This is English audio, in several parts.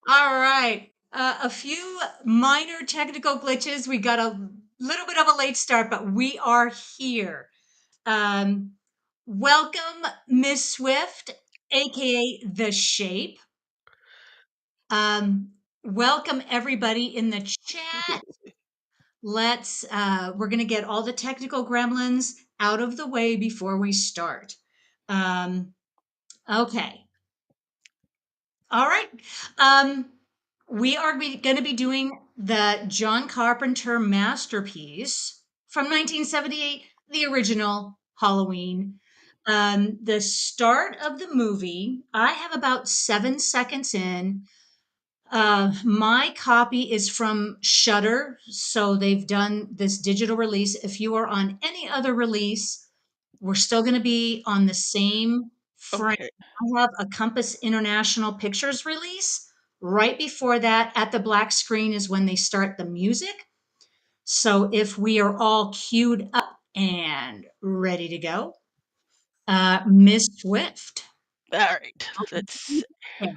All right. A few minor technical glitches. We got a little bit of a late start, but we are here. Um, Welcome, Miss Swift, aka The Shape. Um, Welcome everybody in the chat. We're going to get all the technical gremlins out of the way before we start. Um, okay. All right. Um, we are going to be doing the John Carpenter masterpiece from 1978, the original Halloween. The start of the movie, I have about 7 seconds in. My copy is from Shudder, so they've done this digital release. If you are on any other release, we're still going to be on the same frame. Okay. I have a Compass International Pictures release. Right before that, at the black screen, is when they start the music. So if we are all queued up and ready to go, Miss Swift. All right. Let's. All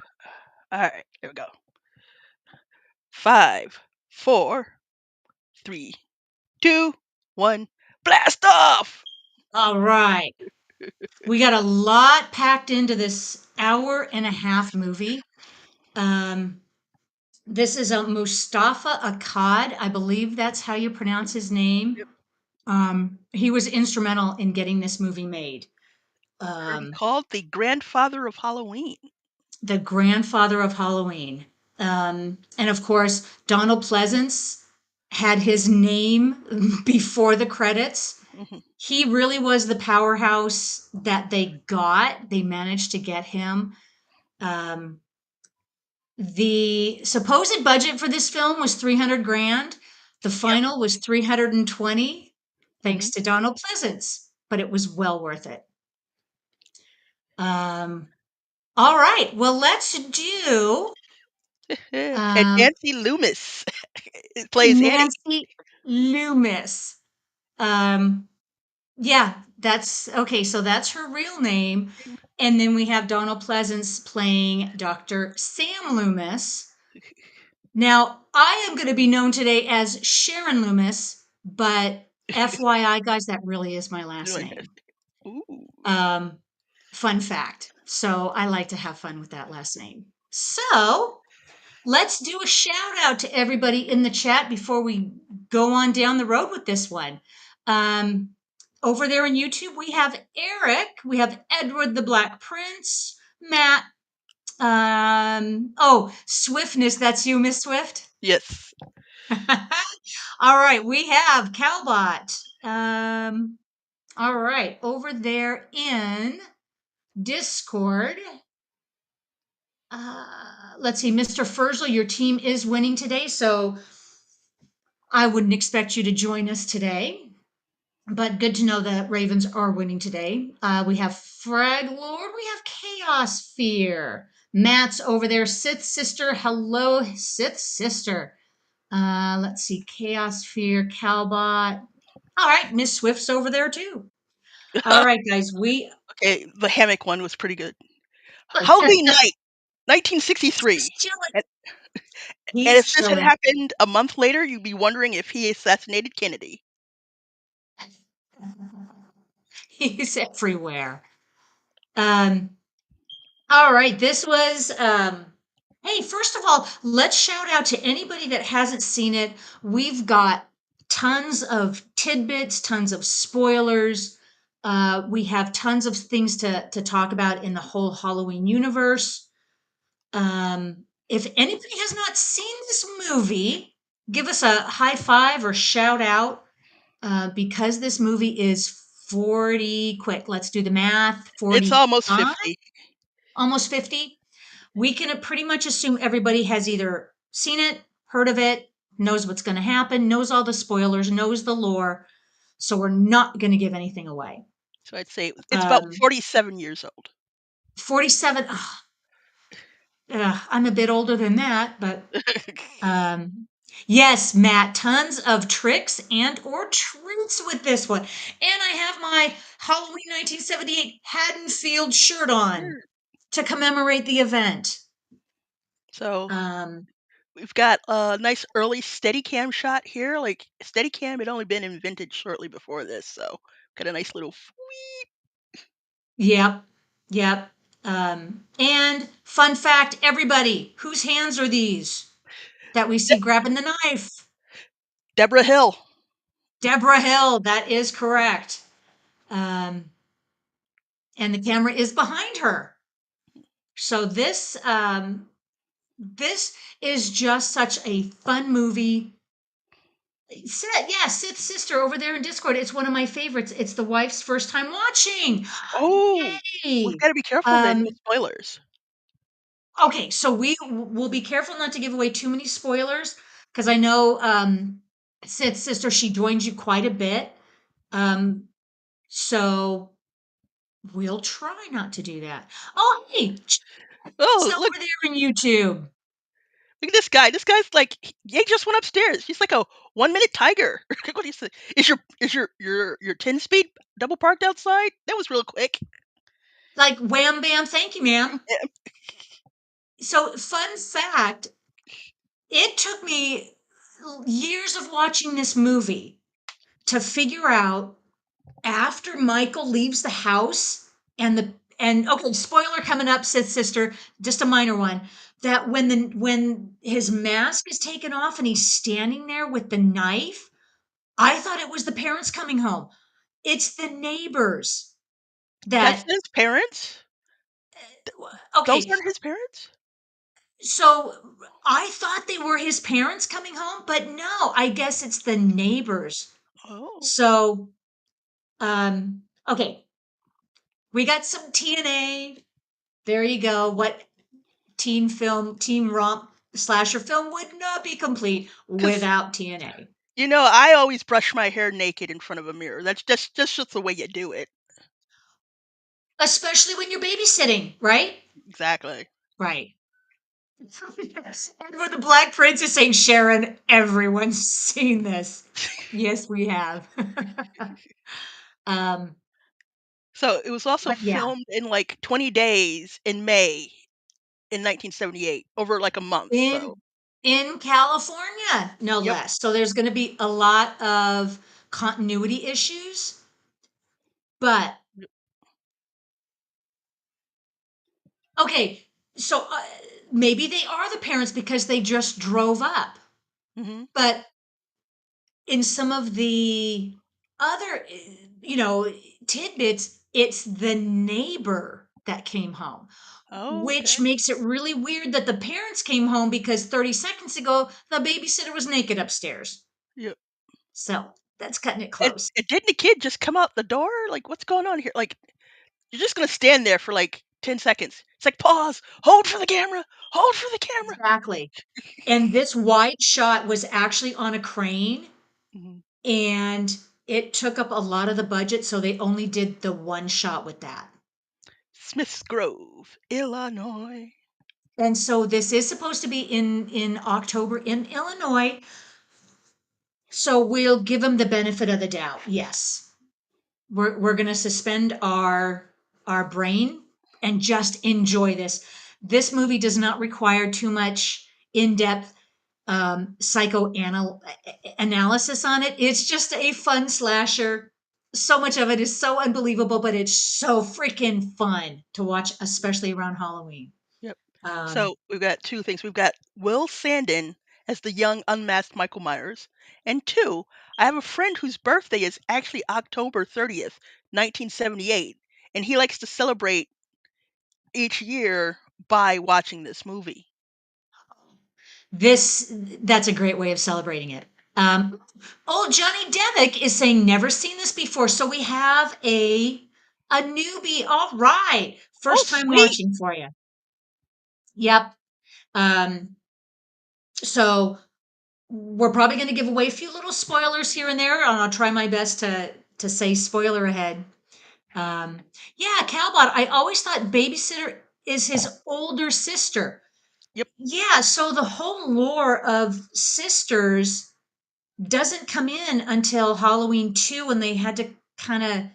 right. Here we go. 5, 4, 3, 2, 1. Blast off! All right. We got a lot packed into this hour and a half movie. Um, this is a Mustafa Akkad. I believe that's how you pronounce his name. Yep. He was instrumental in getting this movie made. Already Um, called the grandfather of Halloween. the grandfather of Halloween. And of course, Donald Pleasance had his name before the credits. Mhm. He really was the powerhouse that they got. They managed to get him. Um, the supposed budget for this film was 300 grand. The Yep. final was 320, thanks Mhm. to Donald Pleasance, but it was well worth it. Um, all right, well, let's do And um, Nancy Loomis plays Annie. Nancy Loomis. Um, yeah, that's okay. So that's her real name. And then we have Donald Pleasance playing Dr. Sam Loomis. Now, I am going to be known today as Sharon Loomis, but FYI, guys, that really is my last name. Ooh. Um, Fun fact. So I like to have fun with that last name. So let's do a shout out to everybody in the chat before we go on down the road with this one. Um, Over there on YouTube, we have Eric, we have Edward the Black Prince, Matt. Oh, Swiftness, that's you, Miss Swift. Yes. All right, we have Calbot. All right, over there in Discord. Let's see, Mr. Furzl, your team is winning today, so I wouldn't expect you to join us today. But good to know that Ravens are winning today. We have Frag Lord, we have Chaos Fear. Matt's over there. Sith Sister, hello, Sith Sister. Let's see, Chaos Fear, Calbot. All right, Miss Swift's over there too. All right, guys, we Okay, the hammock one was pretty good. Halloween night, 1963. he's chilling. And, and He's if this had chilling. happened a month later, you'd be wondering if he assassinated Kennedy. He's everywhere. Um, all right, this was hey, first of all, let's shout out to anybody that hasn't seen it. We've got tons of tidbits, tons of spoilers. We have tons of things to talk about in the whole Halloween universe. If anybody has not seen this movie, give us a high five or shout out because this movie is 40, quick, let's do the math, It's almost 45, 50. almost 50. We can pretty much assume everybody has either seen it, heard of it, knows what's going to happen, knows all the spoilers, knows the lore. So we're not going to give anything away. So I'd say it's about Um, 47 years old. 47. I'm a bit older than that, but um, yes, Matt, tons of tricks and or treats with this one. And I have my Halloween 1978 Haddonfield shirt on Sure. to commemorate the event. So Um, we've got a nice early Steadicam shot here. Like Steadicam had only been invented shortly before this, so got a nice little. yep, yep. And fun fact, everybody, whose hands are these that we see grabbing the knife? Deborah Hill. Deborah Hill, that is correct. Um, and the camera is behind her. So this is just such a fun movie. Sith's sister over there in Discord. It's one of my favorites. It's the wife's first time watching. Oh, we've Yay! got to be careful then. Um, No spoilers. okay, so will be careful not to give away too many spoilers because I know Sith's sister, she joins you quite a bit. Um, so we'll try not to do that. Oh, hey, it's Oh, over there in YouTube. look at this guy. This guy's like he just went upstairs. He's like a 1 minute tiger. What do you say? Is your 10 speed double parked outside? That was real quick. Like wham bam, thank you, ma'am. So, fun fact, it took me years of watching this movie to figure out after Michael leaves the house and okay, spoiler coming up, Sith's sister, just a minor one, that when his mask is taken off and he's standing there with the knife, I thought it was the parents coming home. It's the neighbors That's that his parents. Those okay, aren't his parents. so I thought they were his parents coming home, but no, I guess it's the neighbors. Oh, So, okay, we got some TNA. There you go. What teen romp slasher film would not be complete because without TNA, I always brush my hair naked in front of a mirror. That's just the way you do it. especially when you're babysitting, right? Exactly. Right. Yes. And with the Black Princess saying, Sharon, everyone's seen this. Yes, we have. um, So it was also but yeah, filmed in like 20 days in May in 1978, over like a month. So in in California, no yep. less. So there's going to be a lot of continuity issues, but okay. So maybe they are the parents because they just drove up. Hmm. But in some of the other, tidbits, it's the neighbor that came home, Oh, which okay. makes it really weird that the parents came home because 30 seconds ago, the babysitter was naked upstairs. Yep. So that's cutting it And, close. and didn't the kid just come out the door? Like, what's going on here? Like, you're just gonna stand there for like 10 seconds. It's like pause, hold for the camera, hold for the camera. Exactly. And this wide shot was actually on a crane Hmm. and it took up a lot of the budget. So they only did the one shot with that. Smiths Grove, Illinois. And so this is supposed to be in October in Illinois. So we'll give them the benefit of the doubt. Yes. We're going to suspend our brain and just enjoy this. This movie does not require too much in-depth psychoanalysis on it. It's just a fun slasher. So much of it is so unbelievable, but it's so freaking fun to watch, especially around Halloween. Yep. Um, So we've got two things. We've got Will Sandin as the young unmasked Michael Myers, and two, I have a friend whose birthday is actually October 30th, 1978, and he likes to celebrate each year by watching this movie. This that's a great way of celebrating it. Old Johnny Devick is saying never seen this before, so we have a newbie. All right, Oh, first time sweet. watching for you. Yep. Um, so we're probably going to give away a few little spoilers here and there, and I'll try my best to say spoiler ahead. Yeah, Calbot. I always thought babysitter is his older sister. Yep. Yeah, so the whole lore of sisters doesn't come in until Halloween 2 when they had to kind of,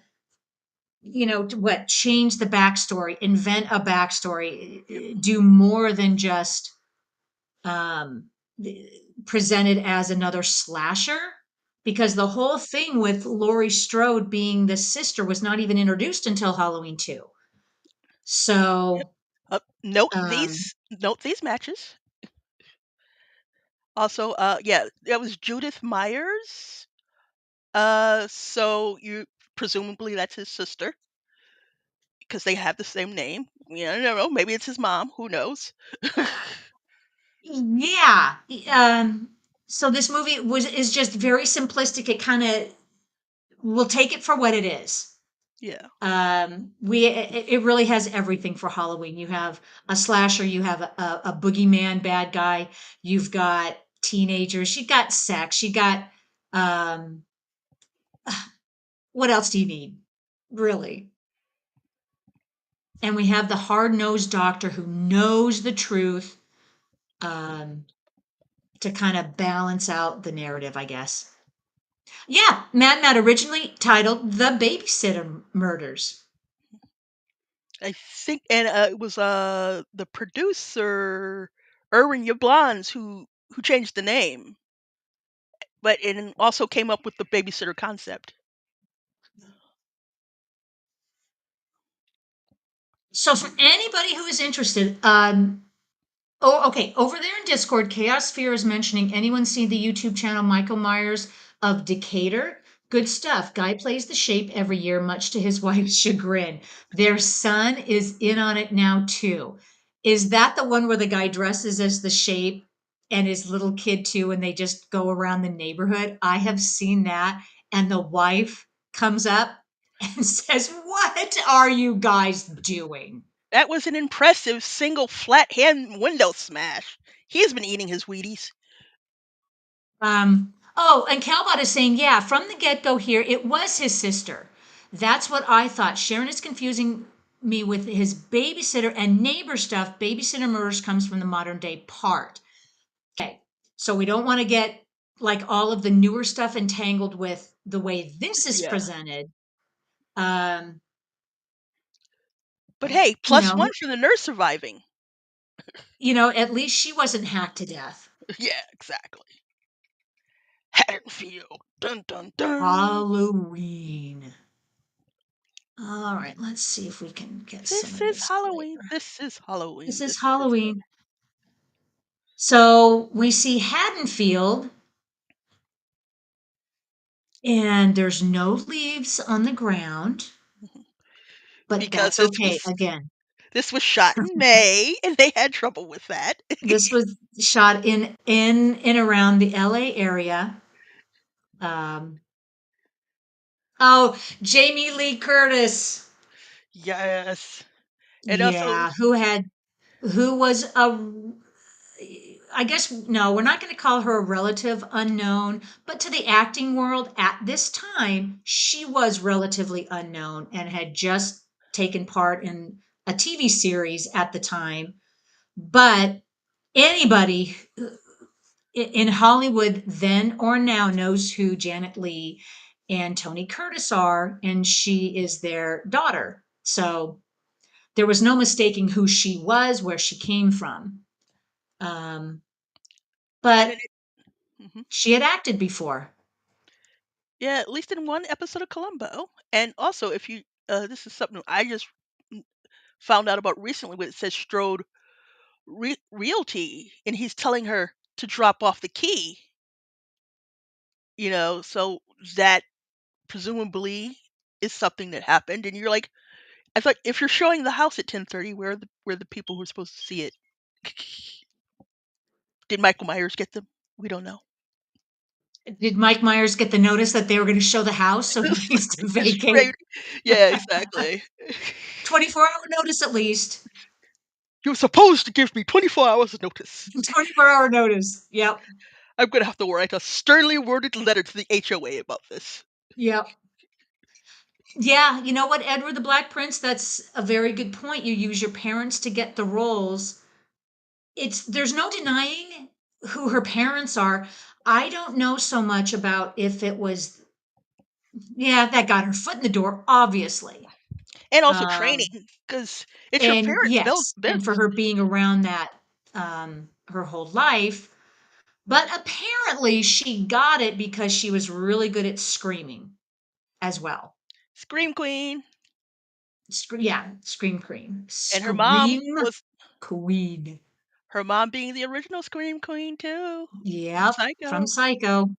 change the backstory, invent a backstory, do more than just. um, presented as another slasher because the whole thing with Laurie Strode being the sister was not even introduced until Halloween 2. Yep. So, um, Note these matches. Also, yeah, that was Judith Myers. So you presumably that's his sister because they have the same name. Yeah, I don't know. Maybe it's his mom. Who knows? yeah. So this movie is just very simplistic. It kind of we'll take it for what it is. Yeah. It really has everything for Halloween. You have a slasher, you have a boogeyman bad guy, you've got teenagers, you got sex, you got um what else do you need? Really? And we have the hard-nosed doctor who knows the truth um to kind of balance out the narrative, I guess. Yeah, Mad Mad originally titled The Babysitter Murders. I think, and it was the producer Erwin Yablans who changed the name, but it also came up with the babysitter concept. So for anybody who is interested, oh, okay. Over there in Discord, Chaos Sphere is mentioning anyone seen the YouTube channel Michael Myers of Decatur? Good stuff. Guy plays the shape every year, much to his wife's chagrin. Their son is in on it now too. Is that the one where the guy dresses as the shape and his little kid too, and they just go around the neighborhood? I have seen that, and the wife comes up and says, "What are you guys doing?" That was an impressive single flat hand window smash. He has been eating his Wheaties. Oh, and Calbot is saying, yeah, from the get go here, it was his sister. That's what I thought. Sharon is confusing me with his babysitter and neighbor stuff. Babysitter murders comes from the modern day part. Okay. So we don't want to get like all of the newer stuff entangled with the way this is Yeah. presented. Um, But hey, you plus know, one for the nurse surviving. at least she wasn't hacked to death. Yeah, exactly. Haddonfield. Dun dun dun. Halloween. All right, let's see if we can get some This of is this Halloween. clear. This is This Halloween. is This is Halloween. So we see Haddonfield, and there's no leaves on the ground, but because that's okay. Again, this was shot in May and they had trouble with that. this was shot in and around the LA area. Um, oh, Jamie Lee Curtis. Yes. And also Yeah, who was I guess no, we're not going to call her a relative unknown, but to the acting world at this time, she was relatively unknown and had just taken part in a TV series at the time. But anybody in Hollywood then or now knows who Janet Leigh and Tony Curtis are, and she is their daughter. So there was no mistaking who she was, where she came from. Um, and but it, mhm. she had acted before. Yeah, at least in one episode of Columbo. And also if you this is something I just found out about recently when it says Strode Realty and he's telling her to drop off the key, so that presumably is something that happened and you're like I thought if you're showing the house at 10:30, where are the people who are supposed to see it? Did Michael Myers get them? We don't know. Did Mike Myers get the notice that they were going to show the house, so he needs to It's vacate? great. Yeah, exactly. 24-hour notice at least. You're supposed to give me 24 hours notice. 24-hour notice. Yep. I'm gonna have to write a sternly worded letter to the HOA about this. Yep. Yeah, you know what, Edward the Black Prince, that's a very good point. You use your parents to get the roles. There's no denying who her parents are. I don't know so much about if it was, yeah, that got her foot in the door, obviously. And also Um, training, because it's your and parents' yes, and for business. her being around that, um, her whole life, but apparently she got it because she was really good at screaming as well. Scream Queen. Yeah, scream queen. And her mom Scream was queen. her mom being the original Scream Queen too, from Yep, from Psycho. Psycho.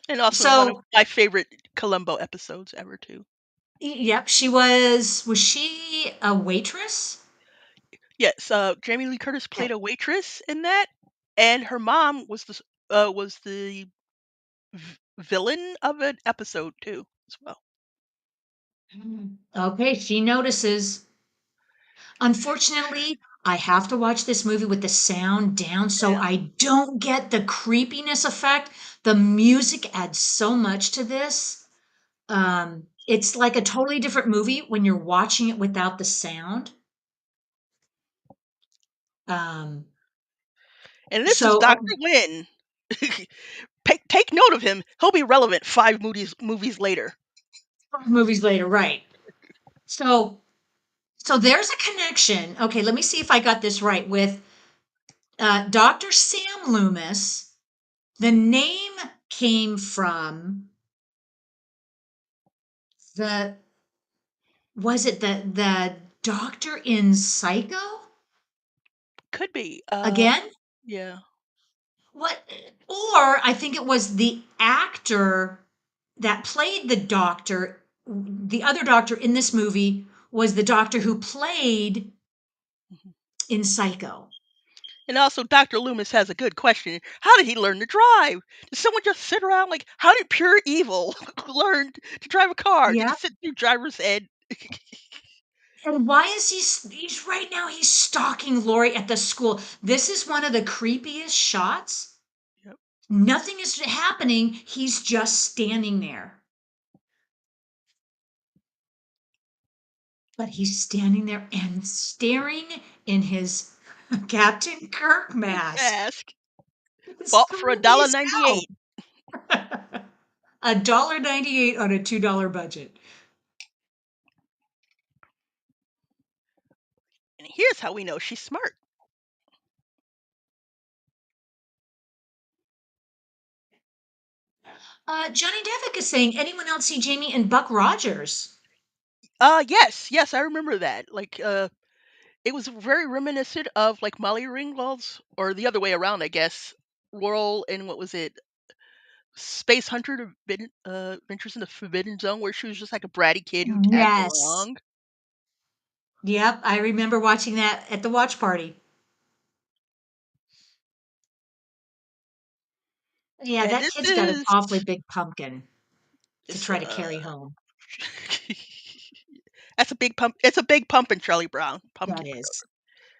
And also one of So, my favorite Columbo episodes ever too. yep, was she a waitress? Yes, Jamie Lee Curtis Yeah. played a waitress in that, and her mom was the villain of an episode too, as well. Okay, she notices. Unfortunately, I have to watch this movie with the sound down so Yeah. I don't get the creepiness effect. The music adds so much to this. It's like a totally different movie when you're watching it without the sound. Um, And this is so Dr. Wynn. Take note of him. He'll be relevant 5 movies later. movies later, right? So so there's a connection. Okay, let me see if I got this right with Dr. Sam Loomis. The name came from the was it the doctor in Psycho Could be. again? Yeah. What? Or I think it was the actor that played the doctor. The other doctor in this movie was the doctor who played Mhm. in Psycho. And also, Dr. Loomis has a good question. How did he learn to drive? Did someone just sit around like, how did pure evil learn to drive a car? Did he Yeah. sit through driver's ed? And why is he's right now he's stalking Lori at the school. This is one of the creepiest shots. Yep. Nothing is happening. He's just standing there. But he's standing there and staring in his Captain Kirk mask. Ask. It's Bought for a creepy dollar as ninety hell. eight. $1.98 on a $2 budget. And here's how we know she's smart. Johnny Devick is saying, anyone else see Jamie and Buck Rogers? Yes, I remember that. Like, it was very reminiscent of like Molly Ringwald's, or the other way around, I guess. Role in what was it? Space Hunter to Adventures in the Forbidden Zone, where she was just like a bratty kid who tagged Yes. along. Yep, I remember watching that at the watch party. Yeah, And that this kid's got an is awfully big pumpkin to it's try to carry home. that's a big pump. It's a big pumpkin, Charlie Brown That pumpkin for is. children.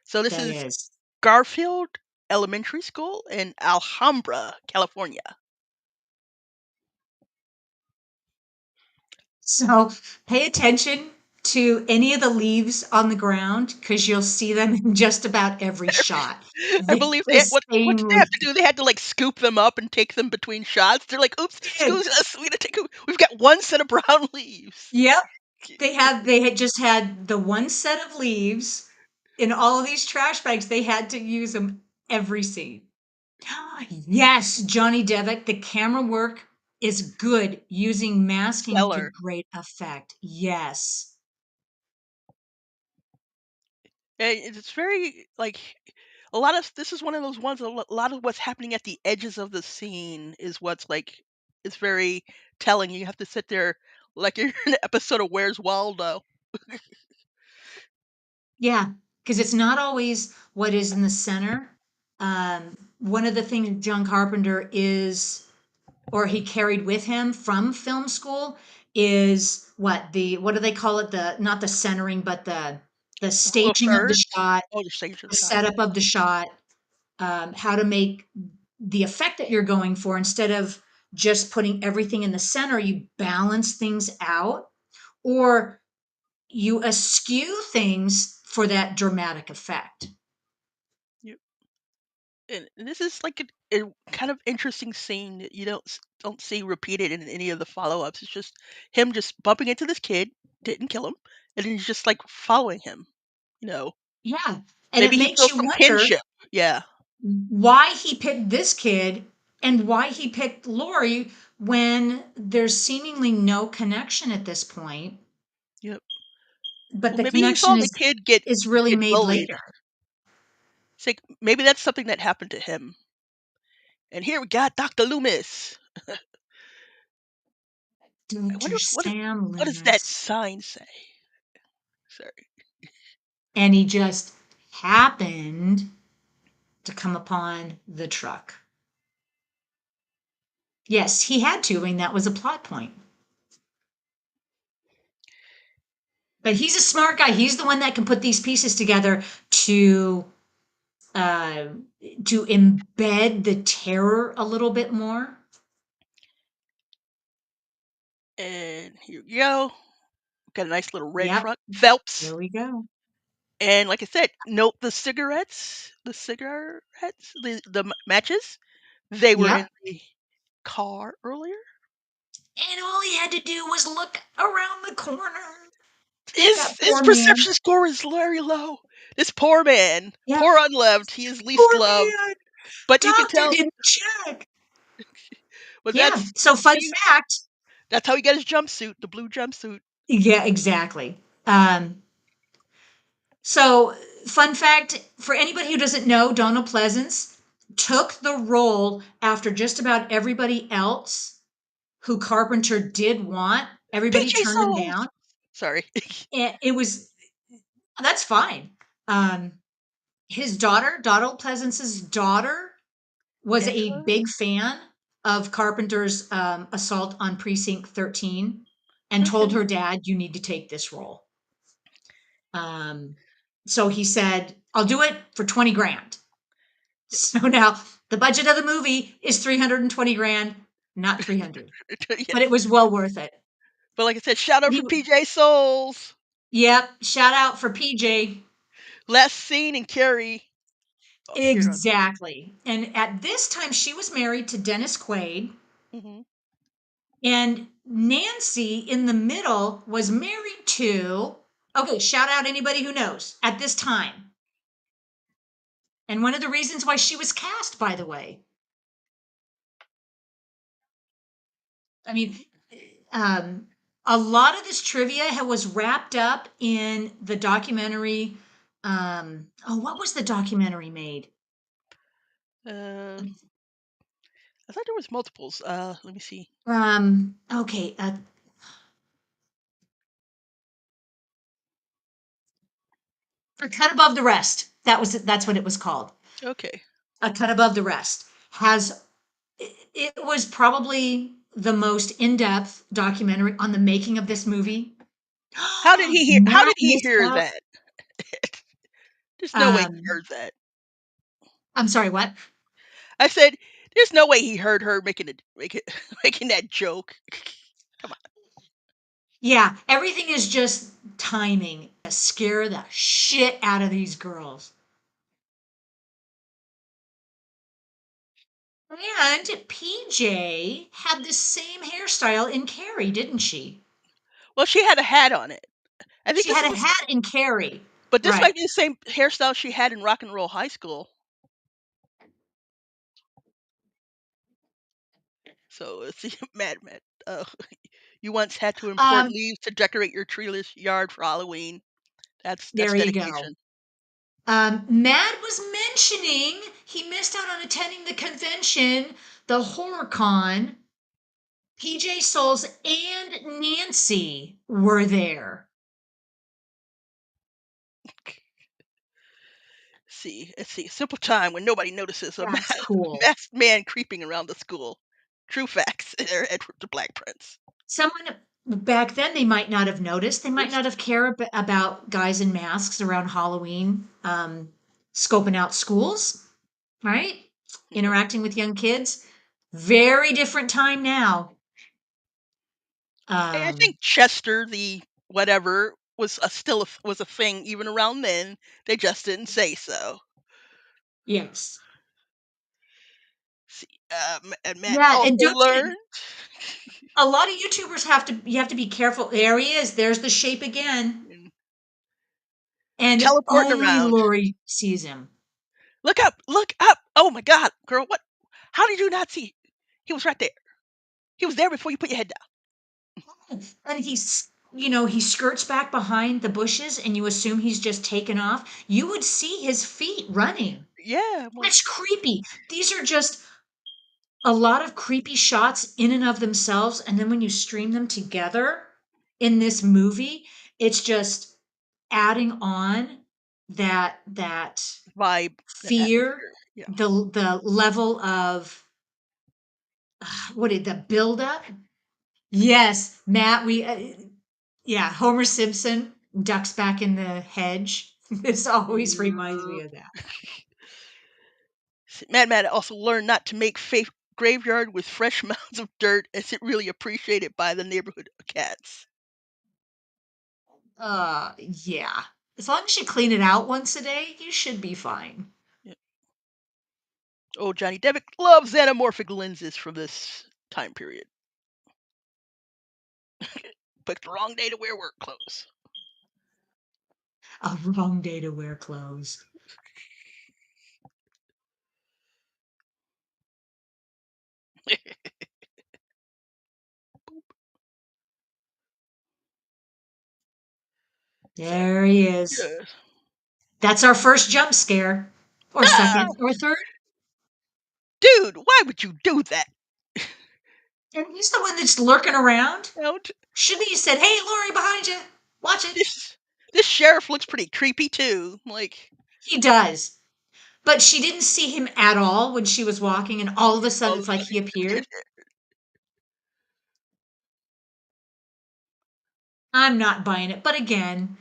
So this That is is. Garfield Elementary School in Alhambra, California. So pay attention to any of the leaves on the ground because you'll see them in just about every shot. I They're believe the what did they same have to do? They had to like scoop them up and take them between shots. They're like, "Oops, kid. excuse us, we've got one set of brown leaves." Yep. They had just had the one set of leaves in all of these trash bags. They had to use them every scene. Yes, Johnny Devitt, the camera work is good using masking to Stellar. great effect. Yes. It's very like a lot of this is one of those ones. A lot of what's happening at the edges of the scene is what's like it's very telling. You have to sit there like you're in an episode of Where's Waldo. Yeah, because it's not always what is in the center. One of the things John Carpenter is, or he carried with him from film school, is what do they call it? The not the centering, but the Rule of staging of the thirds. shot, Oh, the stage of the shot. setup of the shot, how to make the effect that you're going for instead of just putting everything in the center. You balance things out, or you eschew things for that dramatic effect. You, and this is like a kind of interesting scene that you don't see repeated in any of the follow-ups. It's just him just bumping into this kid, didn't kill him, and then he's just like following him. You know. Yeah. And it Maybe he makes feels you some wonder kinship. Yeah. why he picked this kid and why he picked Lori when there's seemingly no connection at this point, Yep. but Well, the maybe he connection saw the kid get is really get made bullied. later. It's like maybe that's something that happened to him. And here we got Dr. Loomis. I Dr. wonder Sam what does that Loomis. sign say? Sorry. And he just happened to come upon the truck. Yes, he had to, and that was a plot point. But he's a smart guy. He's the one that can put these pieces together to uh, to embed the terror a little bit more. And here we go. Got a nice little red Yep, truck. Phelps. there we go. And like I said, note the cigarettes, matches. They were in Yep. the car earlier. And all he had to do was look around the corner. His That his poor man. perception score is very low. This poor man, Yep. poor unloved, he is least Poor loved. man. But you can Doctor tell, didn't check. but Yeah. So fun fact. that's how he got his jumpsuit, the blue jumpsuit. Yeah, exactly. So fun fact for anybody who doesn't know, Donald Pleasance took the role after just about everybody else who Carpenter did want. Everybody PJ turned him Souls. down. Sorry, And it was that's fine. Um, his daughter, Donald Pleasance's daughter, was a Angela. big fan of Carpenter's Assault on Precinct 13 and told Okay. her dad, "You need to take this role." Um, so he said, "I'll do it for 20 grand." So now the budget of the movie is 320 grand, not 300, but it Yes. was well worth it. But like I said, shout out He, for PJ Souls. yep, shout out for PJ. Last scene in Carrie. Oh, here on. Exactly. And at this time, she was married to Dennis Quaid, Hmm. and Nancy in the middle was married to, okay, shout out anybody who knows at this time. And one of the reasons why she was cast, by the way, I mean, um, a lot of this trivia was wrapped up in the documentary. Oh, what was the documentary made? Uh, I thought there was multiples. Let me see. Okay, A Cut Above the Rest. That's what it was called. Okay. A Cut Above the Rest has it was probably the most in-depth documentary on the making of this movie. How did he hear? How Matt did he missed hear out. that? There's no way he Um, heard that. I'm sorry, what? I said, there's no way he heard her making that joke. Come on. Yeah, everything is just timing to scare the shit out of these girls. And PJ had the same hairstyle in Carrie, didn't she? Well, she had a hat on it. I think She had a hat in Carrie. but this Right. might be the same hairstyle she had in Rock and Roll High School. So let's see, Mad. Uh, you once had to import Um, leaves to decorate your treeless yard for Halloween. That's there you go. dedication. Mad was mentioning he missed out on attending the convention, the HorrorCon. PJ Souls and Nancy were there. Let's see. Simple time when nobody notices a That's cool. masked man creeping around the school. True facts. Edward the Black Prince. Someone back then they might not have noticed. They might Oops. not have cared about guys in masks around Halloween, scoping out schools, right? Yep. Interacting with young kids. Very different time now. And I think Chester, the whatever, was a thing even around then. They just didn't say so. Yes. See, and Matt Yeah, also and don't you learned. a lot of YouTubers have to you have to be careful. There he is. There's the shape again. and teleporting only around. Lori sees him. Look up, look up. Oh my God, girl, what? How did you not see? He was right there. He was there before you put your head down. And he skirts back behind the bushes and you assume he's just taken off. You would see his feet running. Yeah, I'm like, That's creepy. These are just a lot of creepy shots in and of themselves. And then when you stream them together in this movie, it's just adding on that vibe, the fear, atmosphere. Yeah. the level of what did the build up? Yes, Matt, yeah, Homer Simpson ducks back in the hedge. This always reminds me of that. Mad also learned not to make fake graveyard with fresh mounds of dirt as it really appreciated by the neighborhood cats. Yeah. As long as you clean it out once a day, you should be fine. Yeah. Oh, Johnny Depp loves anamorphic lenses from this time period. Picked the wrong day to wear work clothes. A wrong day to wear clothes. There he is. Yes. That's our first jump scare. Or Ah, second, or third. dude, why would you do that? And he's the one that's lurking around. Out. Shouldn't he have said, "Hey, Lori, behind you. Watch it." This sheriff looks pretty creepy too. Like He does. But she didn't see him at all when she was walking, and all of a sudden all of it's a like sudden he he appears appeared. there. I'm not buying it. But again,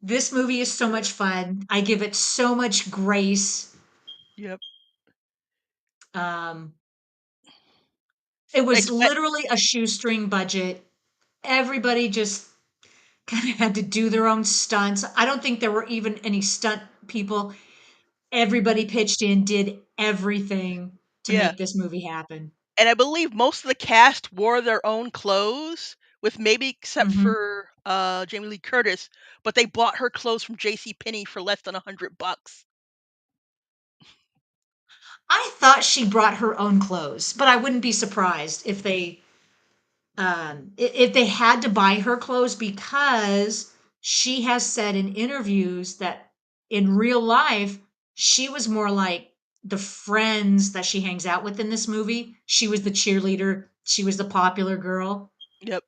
this movie is so Yeah. much fun. I give it so much grace. Yep. Um, it was Expect. literally a shoestring budget. Everybody just kind of had to do their own stunts. I don't think there were even any stunt people. Everybody pitched in, did everything to Yeah. make this movie happen. And I believe most of the cast wore their own clothes, with maybe except Hmm. for Jamie Lee Curtis, but they bought her clothes from J.C. Penney for less than $100. I thought she brought her own clothes, but I wouldn't be surprised if they had to buy her clothes because she has said in interviews that in real life she was more like the friends that she hangs out with in this movie. She was the cheerleader, she was the popular girl. Yep.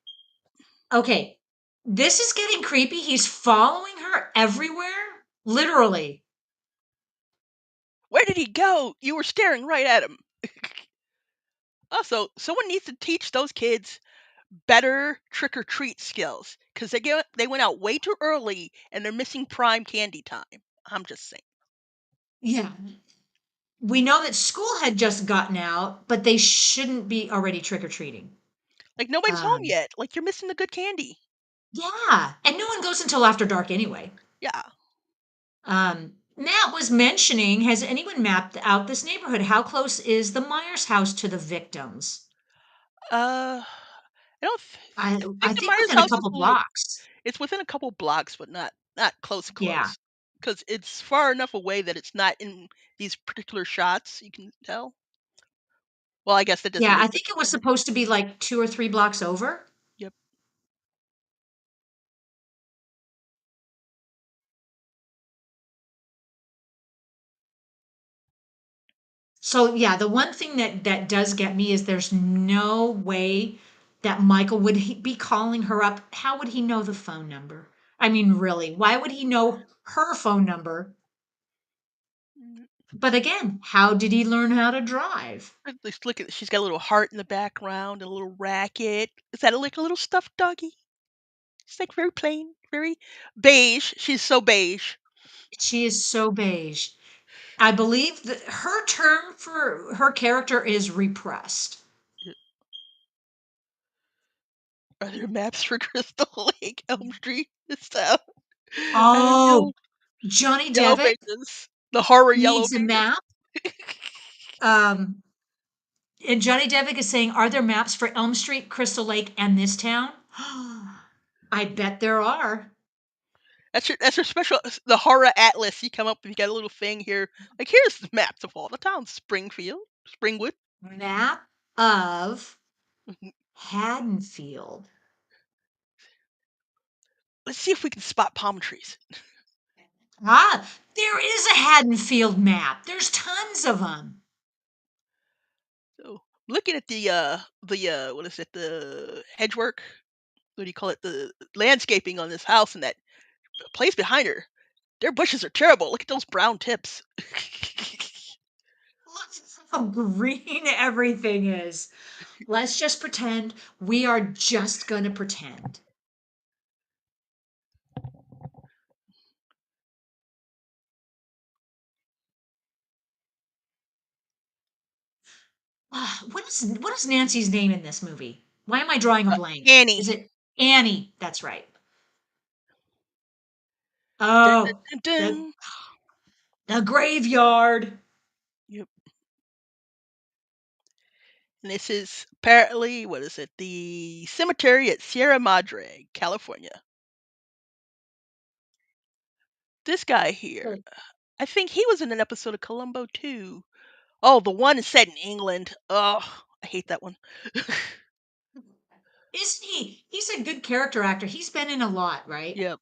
Okay, this is getting creepy. He's following her everywhere, literally. Where did he go? You were staring right at him. Also, someone needs to teach those kids better trick or treat skills because they went out way too early and they're missing prime candy time. I'm just saying. Yeah, we know that school had just gotten out, but they shouldn't be already trick-or-treating. Like nobody's home Um, yet. Like you're missing the good candy. yeah, and no one goes until after dark anyway. Yeah. Matt was mentioning, has anyone mapped out this neighborhood? How close is the Myers house to the victims? Uh, I don't. I I I think the think Myers within a house is couple a little. blocks. It's within a couple blocks, but not close Yeah. close. Because it's far enough away that it's not in these particular shots. You can tell. Well, I guess that doesn't Yeah, I make much think it of a was difference. supposed to be like 2 or 3 blocks over. Yep. So, yeah, the one thing that does get me is there's no way that Michael would be calling her up. How would he know the phone number? I mean, really, why would he know her phone number? Mm, But again, how did he learn how to drive? Let's look at. She's got a little heart in the background, a little racket. Is that like a little stuffed doggy? It's like very plain, very beige. She's so beige. She is so beige. I believe that her term for her character is repressed. Are there maps for Crystal Lake, Elm Street, and stuff? Oh, Yellow, Johnny yellow Devitt pages. The horror yellow needs a pages. map. Um, and Johnny Devitt is saying, "Are there maps for Elm Street, Crystal Lake, and this town?" I bet there are. That's your special the horror atlas. You come up and you got a little thing here. Like here's the maps of all the towns. Springfield, Springwood. Map of Mhm. Haddonfield. Let's see if we can spot palm trees. Ah, there is a Haddonfield map. There's tons of them. So looking at the what is it, the hedgework? What do you call it? The landscaping on this house and that place behind her. Their bushes are terrible. Look at those brown tips. Look how green everything is. Let's just pretend we are just going to pretend. Ah, what is Nancy's name in this movie? Why am I drawing a blank? Annie. Is it Annie? That's right. Dun, Oh, dun, dun, the dun. the graveyard. Yep. And this is apparently what is it? The cemetery at Sierra Madre, California. This guy here, Oh, I think he was in an episode of Columbo too. Oh, the one is set in England. Oh, I hate that one. isn't he? He's a good character actor. He's been in a lot, right? Yep.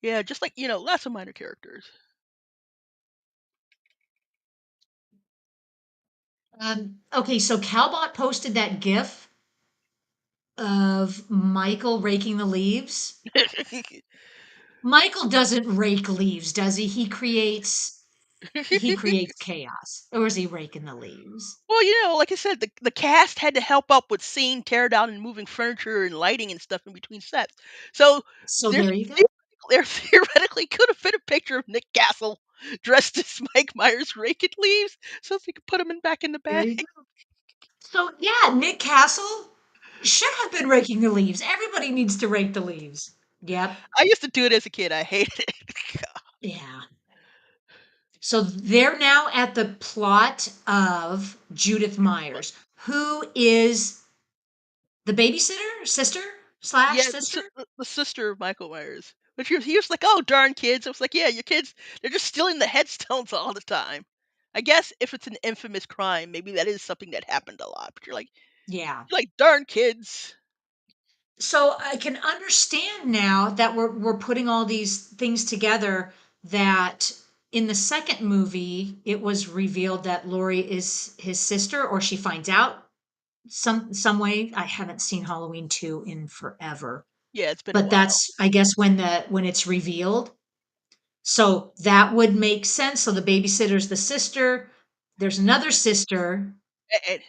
Yeah, just like, lots of minor characters. Okay, so Calbot posted that GIF of Michael raking the leaves. Michael doesn't rake leaves, does he? He creates chaos. Or is he raking the leaves? Well, like I said, the cast had to help up with scene tear down and moving furniture and lighting and stuff in between sets. So So there's there you go. there theoretically could have been a picture of Nick Castle dressed as Mike Myers raking leaves, so they could put him back in the There bag. you go. So yeah, Nick Castle should have been raking the leaves. Everybody needs to rake the leaves. Yep. I used to do it as a kid. I hated it. Yeah. So they're now at the plot of Judith Myers, who is the babysitter, sister slash Yeah, sister. the sister of Michael Myers. But he was like, "Oh, darn kids!" I was like, "Yeah, your kids, they're just stealing the headstones all the time." I guess if it's an infamous crime, maybe that is something that happened a lot. But Yeah. you're like, darn kids. So I can understand now that we're putting all these things together that in the second movie it was revealed that Lori is his sister or she finds out some way. I haven't seen Halloween 2 in forever. Yeah, it's been a But while. that's I guess when it's revealed. So that would make sense. So the babysitter's the sister. There's another sister, And,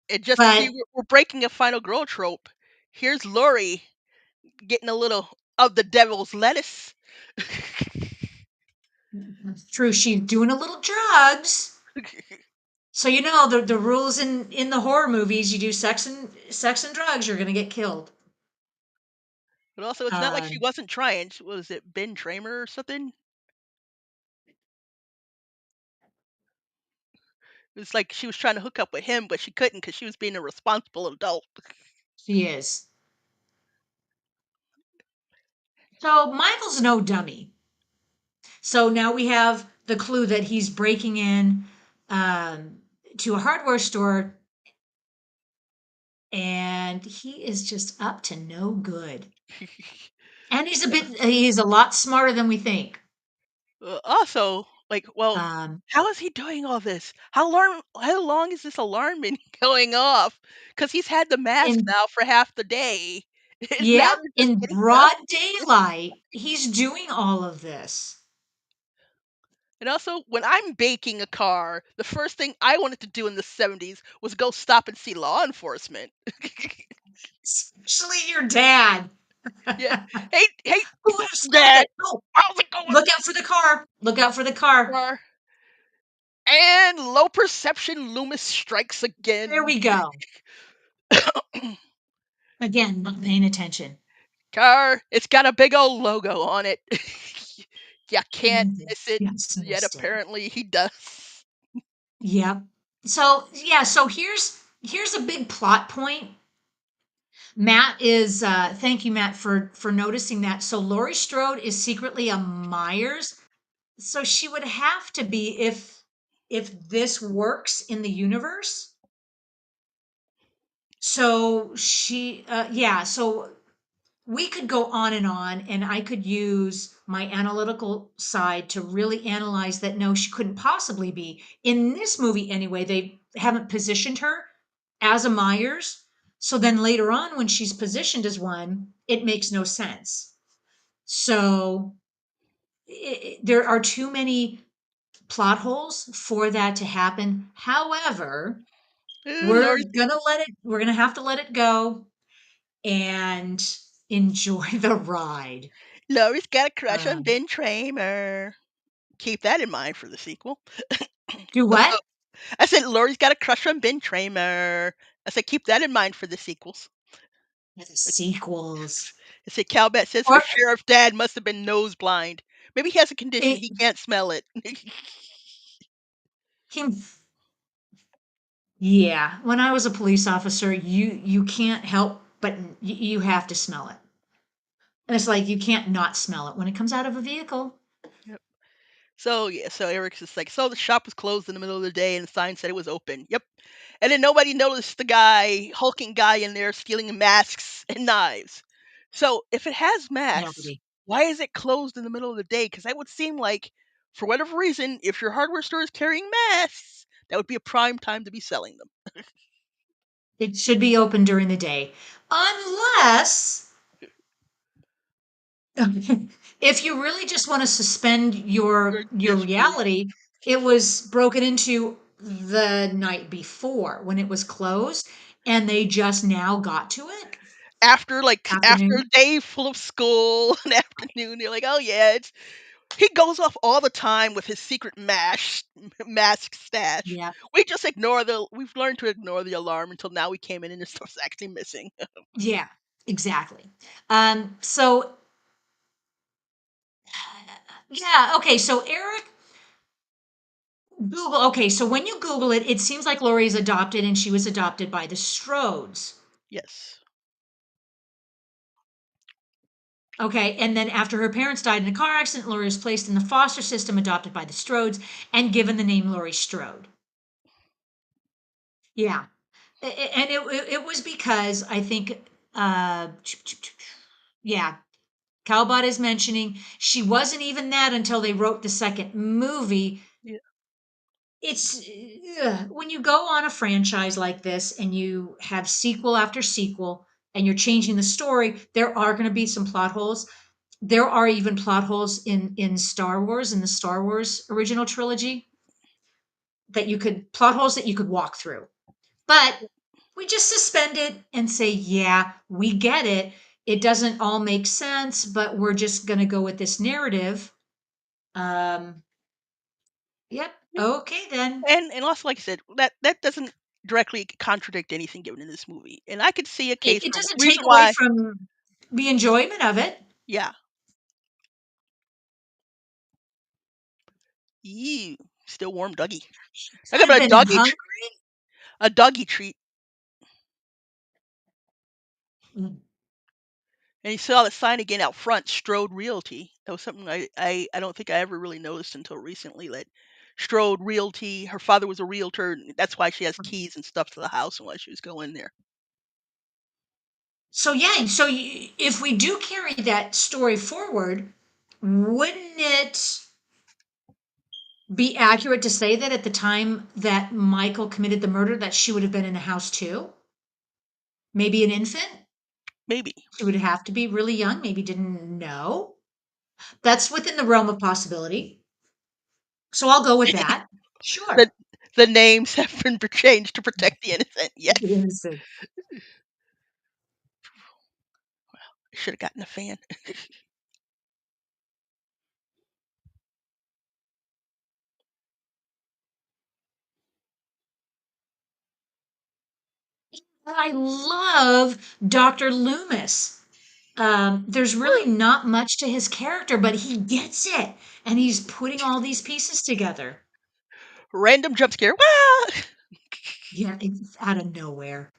and just to see but we're breaking a final girl trope, here's Lori getting a little of the devil's lettuce. true, she's doing a little drugs. So the rules in the horror movies, you do sex and drugs, you're gonna get killed. But also, it's not like she Um, wasn't trying. Was it Ben Tramer or something? It's like she was trying to hook up with him, but she couldn't because she was being a responsible adult. she is. So Michael's no dummy. So now we have the clue that he's breaking in um, to a hardware store, and he is just up to no good. And he's a lot smarter than we think. Also, like, well, Um, how is he doing all this? How long is this alarm been going off? Because he's had the mask in now for half the day. And now Yep, they're just in getting done. broad daylight, he's doing all of this. And also, when I'm baking a car, the first thing I wanted to do in the 70s was go stop and see law enforcement. Especially your dad. Yeah. Hey, hey, Who would have stopped Dad, it? Oh, how's it going? look out for the car. Look out for the car. Car? And low perception Loomis strikes There again. we go. Again, not paying attention. Car, it's got a big old logo on it. You can't You miss it. just Yet missed it. apparently he does. Yep. So yeah, so here's a big plot point. Matt is thank you, Matt, for noticing that. So Laurie Strode is secretly a Myers. So she would have to be if this works in the universe. So yeah, so we could go on, and I could use my analytical side to really analyze that. No, she couldn't possibly be in this movie anyway. They haven't positioned her as a Myers. So then later on, when she's positioned as one, it makes no sense. So there are too many plot holes for that to happen. However, Lori, we're gonna have to let it go and enjoy the ride. Lori's got a crush on Um, Ben Tramer. Keep that in mind for the sequel. do what? I said Lori's got a crush on Ben Tramer. I said keep that in mind for the sequels. The sequels. I said Calbat says her Or sheriff dad must have been nose blind. Maybe he has a condition it, he can't smell it. him, yeah. When I was a police officer, you can't help but you have to smell it. And it's like you can't not smell it when it comes out of a vehicle. Yep. So yeah, so Eric's just like, so the shop was closed in the middle of the day and the sign said it was open. Yep. And then nobody noticed the guy, hulking guy in there stealing masks and knives. So if it has masks, Nobody. why is it closed in the middle of the day? Because that would seem like, for whatever reason, if your hardware store is carrying masks, that would be a prime time to be selling them. It should be open during the day, unless if you really just want to suspend Your your disbelief. reality, it was broken into the night before when it was closed, and they just now got to it. After a Afternoon. day full of school, an afternoon, they're like, oh yeah, it's he goes off all the time with his secret mask stash. Yeah. We've learned to ignore the alarm until now we came in and this stuff's actually missing. Yeah. Exactly. So yeah. Okay. So Eric, Google. Okay. So when you Google it, it seems like Lori is adopted, and she was adopted by the Strodes. Yes. Okay, and then after her parents died in a car accident, Laurie was placed in the foster system, adopted by the Strodes, and given the name Laurie Strode. Yeah, and it was because I think, yeah, Calbot is mentioning she wasn't even that until they wrote the second movie. Yeah. It's when you go on a franchise like this and you have sequel after sequel and you're changing the story, there are going to be some plot holes. There are even plot holes in Star Wars, in the Star Wars original trilogy, that you could plot holes that you could walk through. But we just suspend it and say, yeah, we get it. It doesn't all make sense, but we're just going to go with this narrative. Um, yep. Yeah. Okay, then. And also, like I said, that doesn't directly contradict anything given in this movie. And I could see a case It for doesn't reason take away why. from the enjoyment of it. Yeah. Ew. Still warm doggy. Talk I've about been hungry. a doggy treat. Mm. And you saw the sign again out front, Strode Realty. That was something I don't think I ever really noticed until recently. That Strode Realty, her father was a realtor. And that's why she has keys and stuff to the house and why she was going there. So yeah, so if we do carry that story forward, wouldn't it be accurate to say that at the time that Michael committed the murder, that she would have been in the house too? Maybe an infant? Maybe. She would have to be really young, maybe didn't know. That's within the realm of possibility. So I'll go with that. the Sure. the names have been changed to protect the innocent. Yes. The innocent. I should have gotten a fan. I love Dr. Loomis. There's really not much to his character, but he gets it, and he's putting all these pieces together. Random jump scare. Wow. Yeah, it's out of nowhere.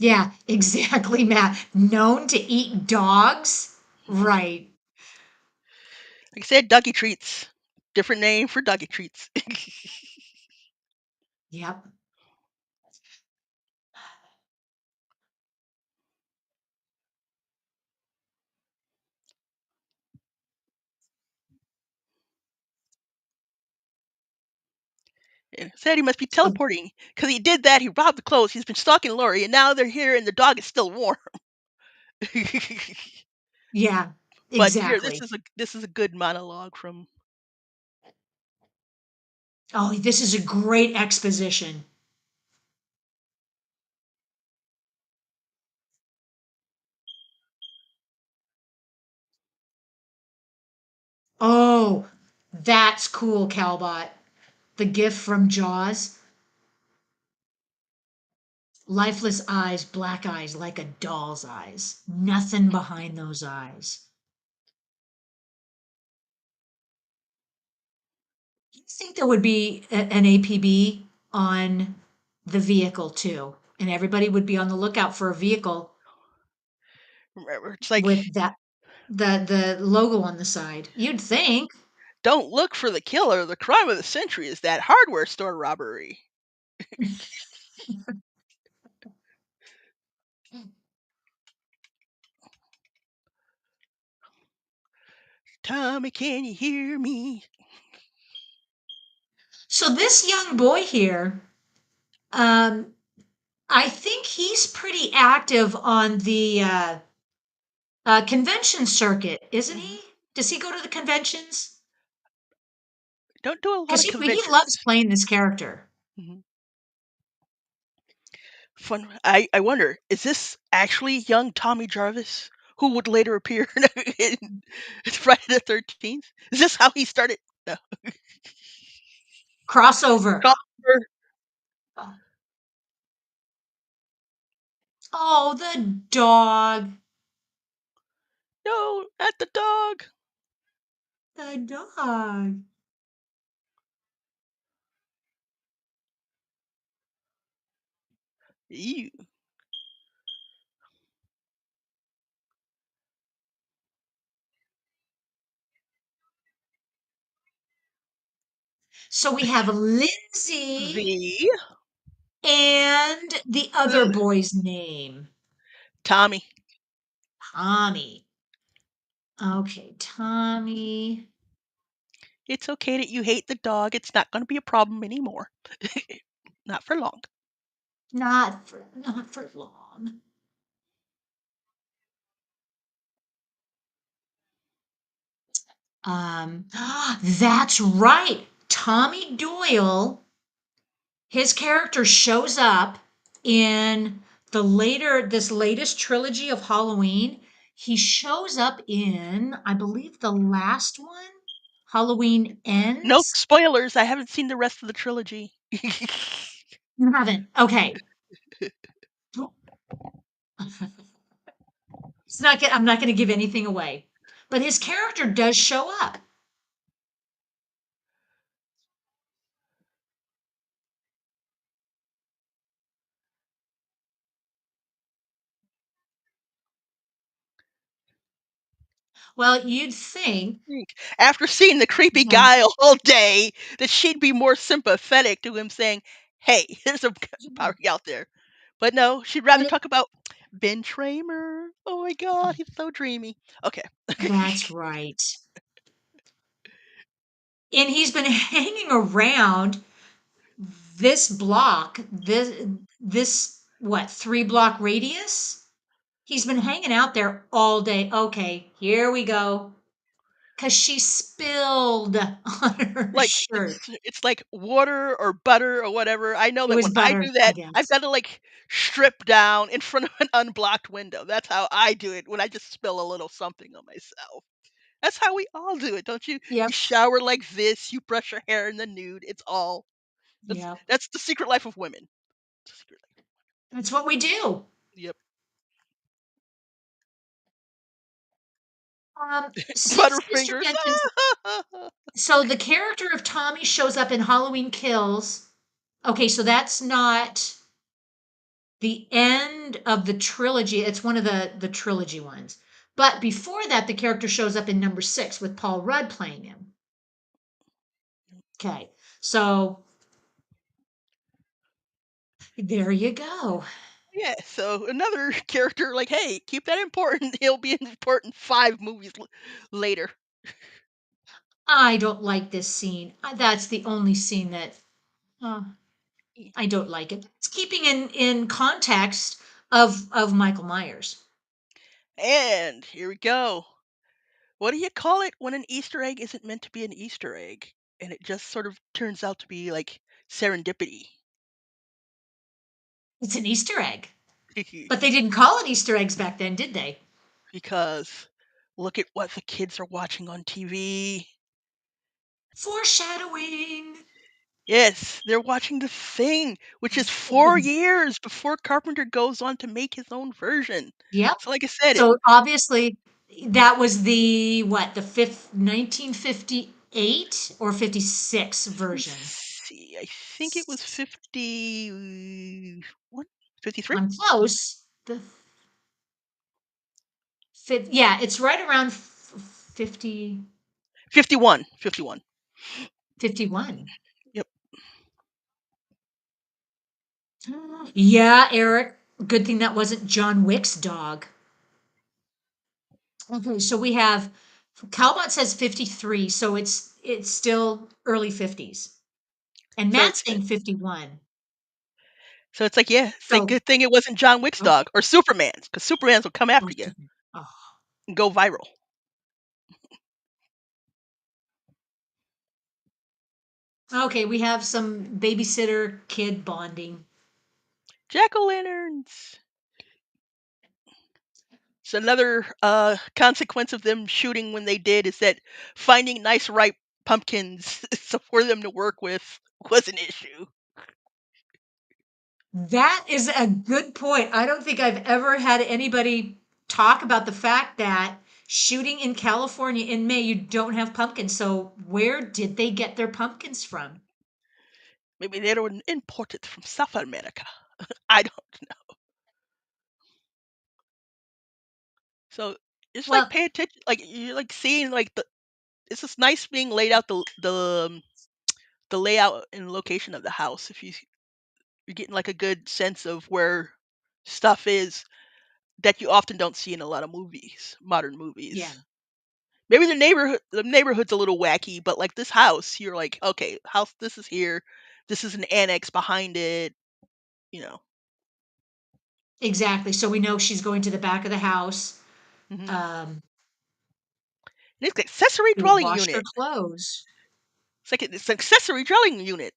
Yeah, exactly, Matt. Known to eat dogs? Mhm. Right. Like I said, Dougie Treats. Different name for Dougie Treats. Yep. And said he must be So, teleporting because he did that. He robbed the clothes. He's been stalking Lori, and now they're here, and the dog is still warm. yeah, But here, exactly. this is a good monologue from. Oh, this is a great exposition. Oh, that's cool, Calbot. The gift from Jaws. Lifeless eyes, black eyes like a doll's eyes. Nothing behind those eyes. You think there would be an APB on the vehicle too, and everybody would be on the lookout for a vehicle It's like, with the logo on the side. You'd think. don't look for the killer. The crime of the century is that hardware store robbery. Tommy, can you hear me? So this young boy here, um, I think he's pretty active on the convention circuit, isn't Mhm. he? Does he go to the conventions? Don't do a lot Because of he loves conventions. playing this character. Mhm. Fun. I wonder, is this actually young Tommy Jarvis, who would later appear in Friday the 13th? Is this how he started? No. Crossover. Crossover. Oh, the dog. No, not the dog. The dog. Ew. So we have Lindsay The and the other uh, boy's name. Tommy. Tommy. Okay, Tommy. It's okay that you hate the dog. It's not going to be a problem anymore. Not for long. Not for long. That's right. Tommy Doyle, his character shows up in this latest trilogy of Halloween. He shows up in, I believe, the last one, Halloween No Ends. spoilers. I haven't seen the rest of the trilogy. You haven't. Okay. I'm not going to give anything away. But his character does show up. Well, you'd think. Think, after seeing the creepy Yeah. guy all day, that she'd be more sympathetic to him saying, hey, there's a party out there. But no, she'd rather And talk about Ben Tramer. Oh my god, he's so dreamy. Okay. that's right. And he's been hanging around this block, this what, 3 block radius? He's been hanging out there all day. Okay, here we go. Cause she spilled on her Like shirt. it's like water or butter or whatever. I know It that was when I butter, do I that, I've guess. got to like strip down in front of an unblocked window. That's how I do it when I just spill a little something on myself. That's how we all do it, don't you? You Yep. shower like this, you brush your hair in the nude. It's all Yep. that's the secret life of women. It's the secret life. That's what we do. Yep. Since Mr. Butterfingers. mentions, so the character of Tommy shows up in Halloween Kills. Okay, so that's not. the end of the trilogy. It's one of the trilogy ones. But before that, the character shows up in number 6 with Paul Rudd playing him. Okay. So there you go. Yeah, so another character like, hey, keep that important. He'll be important 5 movies later. I don't like this scene. That's the only scene that uh, Y- I don't like it. It's keeping in context of Michael Myers. And here we go. What do you call it when an Easter egg isn't meant to be an Easter egg and it just sort of turns out to be like serendipity? It's an Easter egg. But they didn't call it Easter eggs back then, did they? Because look at what the kids are watching on TV. Foreshadowing. Yes, they're watching The Thing, which is 4 The- years before Carpenter goes on to make his own version. Yep. So like I said, So obviously that was the what, the fifth 1958 or 56 let me version. see. I think it was 51, 53, I'm close. The fifth, yeah, it's right around 50, 51, 51. 51. Yep. Yeah, Eric. Good thing that wasn't John Wick's dog. Okay, so we have Calbot says 53, so it's still early 50s. And So Matt's it's saying 51. so it's like, yeah, it's like So good thing it wasn't John Wick's okay. dog or Superman's, because Superman's will come Oh, after you oh. and go viral. Okay, we have some babysitter kid bonding. Jack o' lanterns. So another consequence of them shooting when they did is that finding nice ripe pumpkins so for them to work with was an issue. That is a good point. I don't think I've ever had anybody talk about the fact that shooting in California in May, you don't have pumpkins. So where did they get their pumpkins from? Maybe they were imported from South America. I don't know. So it's like Well, pay attention, like you're like seeing like it's just nice being laid out the layout and location of the house. If you're getting like a good sense of where stuff is that you often don't see in a lot of movies, modern yeah, movies. Maybe the neighborhood's a little wacky, but like this house, you're like, okay, house this is here. This is an annex behind it, you know. exactly. So we know she's going to the back of the house Hmm. um, And it's an accessory to dwelling wash her unit. clothes. It's an accessory dwelling unit.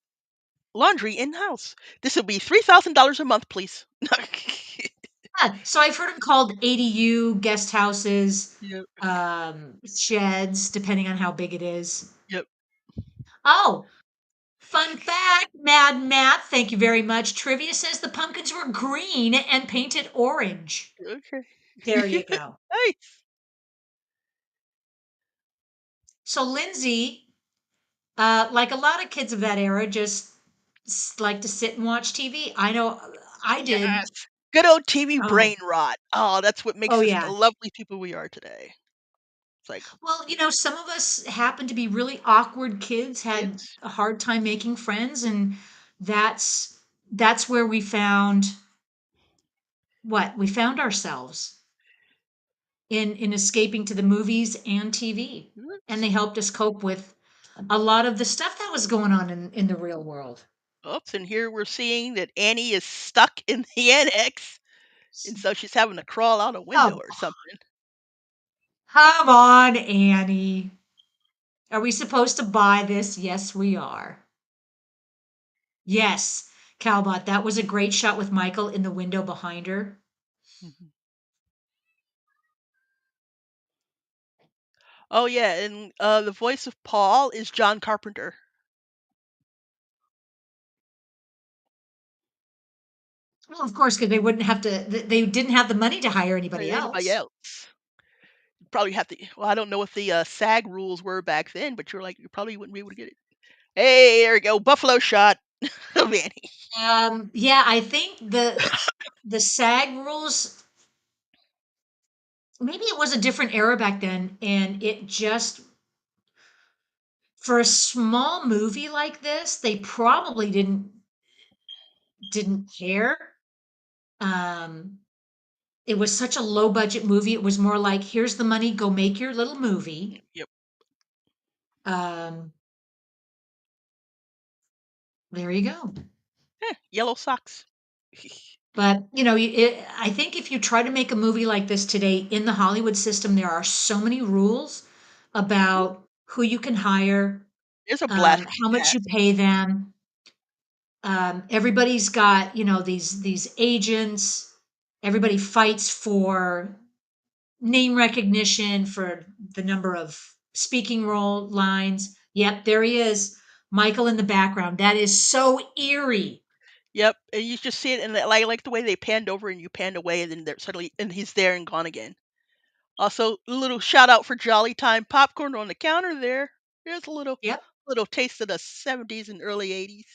Laundry in house. This will be $3,000 a month, please. Yeah, so I've heard them called ADU, guest houses, Yep. sheds, depending on how big it is. Yep. Oh, fun fact, Mad Matt, thank you very much. Trivia says the pumpkins were green and painted orange. Okay. There you go. Nice. So Lindsay, like a lot of kids of that era, just like to sit and watch TV. I know I did. Yes. Good old TV Oh, brain rot. Oh, that's what oh makes us the yeah. lovely people we are today. It's like, Well, some of us happened to be really awkward kids, had yes. a hard time making friends, and that's that's where we found what we found ourselves in escaping to the movies and TV. And Oops. they helped us cope with a lot of the stuff that was going on in the real world. Oops. And here we're seeing that Annie is stuck in the annex. And so she's having to crawl out a window Oh, or something. come on, Annie. Are we supposed to buy this? Yes, we are. Yes, Calbot, that was a great shot with Michael in the window behind her. Mhm. Oh, yeah. And the voice of Paul is John Carpenter. Well, of course, because they wouldn't have to, they didn't have the money to hire anybody Anybody else. else? Probably have to. Well, I don't know what the SAG rules were back then, but you're like, you probably wouldn't be able to get it. Hey, there we go. Buffalo shot of Annie. Yeah, I think the SAG rules, maybe it was a different era back then, and it just, for a small movie like this, they probably didn't care. Um, it was such a low budget movie. It was more like, here's the money, go make your little movie. Yep. Um, there you go. Yellow socks. But, you know, I think if you try to make a movie like this today in the Hollywood system, there are so many rules about who you can hire, There's a blast from how the much you past. pay them. Everybody's got, you know, these agents. Everybody fights for name recognition, for the number of speaking role lines. Yep, there he is, Michael in the background. That is so eerie. Yep, and you just see it, and I like the way they panned over and you panned away, and then they're suddenly and he's there and gone again. Also, a little shout out for Jolly Time popcorn on the counter there. Here's a Yep, little taste of the 70s and early 80s.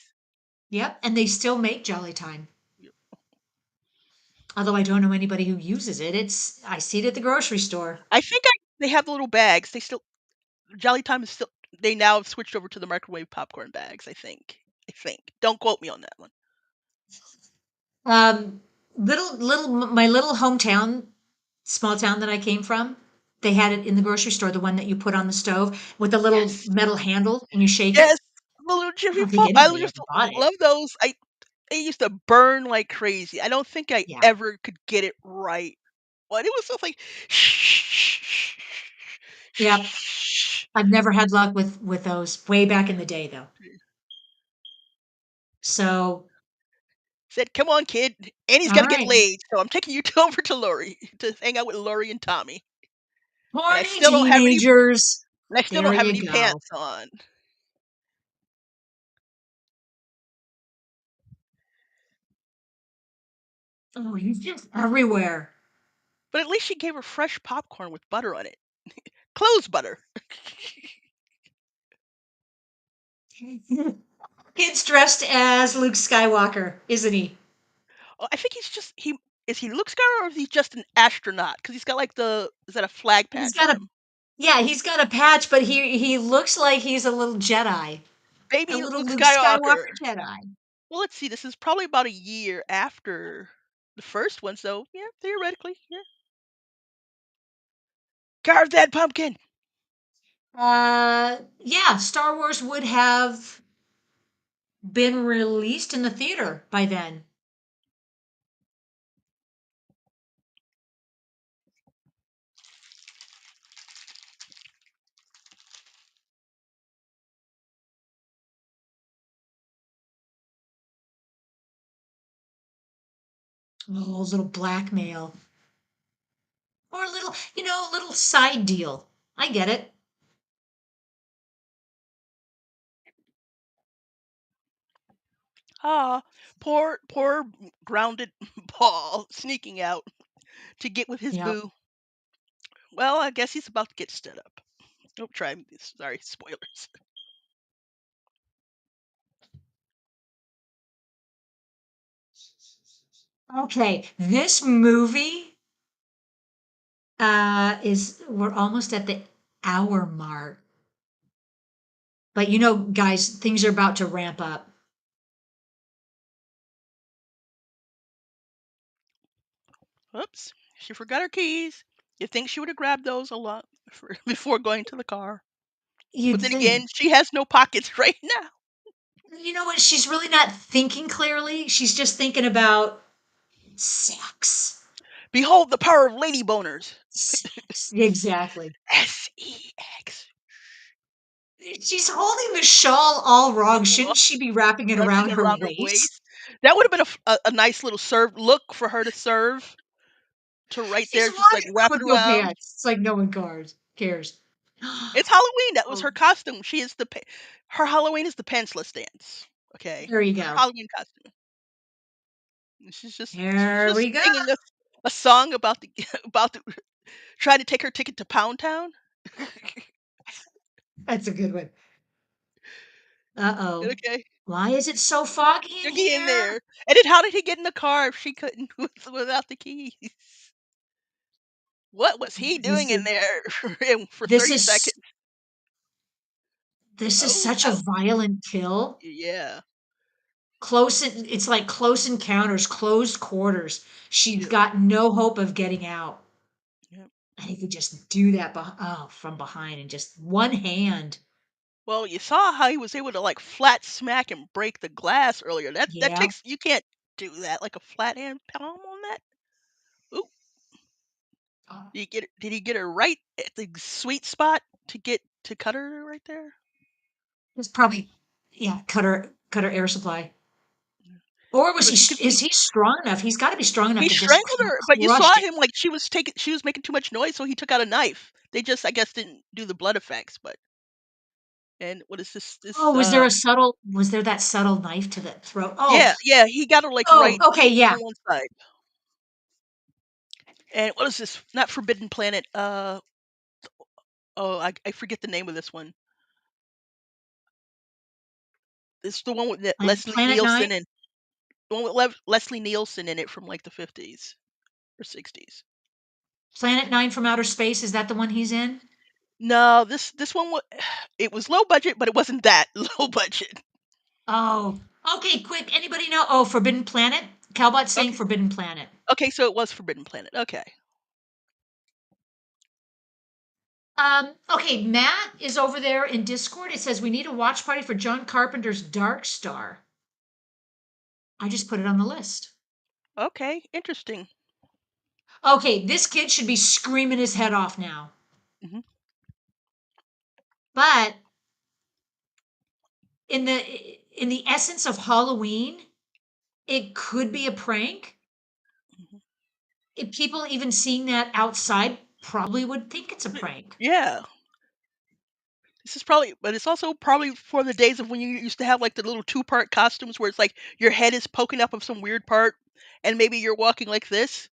yep, and they still make Jolly Time. Although I don't know anybody who uses it. I see it at the grocery store. They have the little bags. They still Jolly Time is still they now have switched over to the microwave popcorn bags, I think. I think. Don't quote me on that one. Um, my little hometown, small town that I came from, they had it in the grocery store, the one that you put on the stove with the little Yes. metal handle and you shake Yes. it. The little I Jiffy don't think Pop. I anybody ever just bought it. love those. They used to burn like crazy. I don't think I Yeah. ever could get it right. But it was just like Yep. I've never had luck with those way back in the day though. So, said, "Come on, kid. Annie's all got to get right. laid, so I'm taking you over to Lori to hang out with Lori and Tommy." And I Horny still don't have any. teenagers. And I still There don't have you any go. pants on. Oh, he's just everywhere. But at least she gave her fresh popcorn with butter on it. Clothes butter. Kid's dressed as Luke Skywalker, isn't he? Oh, I think he is he Luke Skywalker or is he just an astronaut? Because he's got like the is that a flag He's patch got on a him? Yeah, he's got a patch, but he looks like he's a little Jedi, a Baby little Luke Luke Skywalker Skywalker. Jedi. Well, let's see. This is probably about a year after the first one, so yeah, theoretically, yeah. Carve that pumpkin. Yeah, Star Wars would have been released in the theater by then. Oh, a little blackmail. Or a little, a little side deal. I get it. Ah, poor grounded Paul sneaking out to get with his Yep. boo. Well, I guess he's about to get stood up. Oh, try this. Sorry, spoilers. Okay, this movie is we're almost at the hour mark. But guys, things are about to ramp up. Oops, she forgot her keys. You think she would have grabbed those a lot before going to the car? But You'd then again, think. she has no pockets right now. You know what? She's really not thinking clearly. She's just thinking about sex. Behold the power of lady boners. Sex. Exactly. Sex. She's holding the shawl all wrong. Shouldn't she be wrapping it Wrapping around it her around her waist? waist. That would have been a nice little serve look for her to serve to right She's there, just like walking wrap with it no around. pants. It's like no one cares. It's Halloween. That was Oh, her costume. She is her Halloween is the pantsless dance. Okay, there you her go. Halloween costume. And she's There just we go. singing a song about the about the trying to take her ticket to Pound Town. That's a good one. Uh-oh. Okay, Why is it so foggy in Doogie in here? there. And then how did he get in the car if she couldn't without the keys? What was he This doing in is there for this 30 is seconds? this is Oh, such a violent kill. yeah. It's like close encounters, close quarters. She's Yep, got no hope of getting out. yep. And he could just do that from behind and just one hand. Well, you saw how he was able to like flat smack and break the glass earlier. That Yeah. takes you can't do that like a flat hand palm on that. Ooh, Oh, did he get her right at the sweet spot to cut her right there? it's probably, yeah, cut her air supply. Or was But you could see is he strong enough? He's got to be strong enough he to just strangled her, but you crush saw it. him like she was making too much noise, so he took out a knife. They just I guess didn't do the blood effects, but and what is Oh, was there that subtle knife to the throat? Oh, yeah, yeah, he got her like oh, right okay, yeah. on one side. And what is this? Not Forbidden Planet. Oh, I forget the name of this one. It's the one with Leslie Planet Nine, Nielsen and the one with Leslie Nielsen in it from like the 50s or 60s. Planet Nine from Outer Space. Is that the one he's in? No, this one was it was low budget, but it wasn't that low budget. Oh, okay, quick. Anybody know? Oh, Forbidden Planet. Calbot's saying Okay, Forbidden Planet. okay, so it was Forbidden Planet. Okay, Okay, Matt is over there in Discord. It says we need a watch party for John Carpenter's Dark Star. I just put it on the list. okay, interesting. Okay, this kid should be screaming his head off now. Hmm. But in the essence of Halloween, it could be a prank. Hmm. If people even seeing that outside probably would think it's a prank. Yeah, this is probably, but it's also probably for the days of when you used to have like the little two-part costumes where it's like your head is poking up of some weird part, and maybe you're walking like this.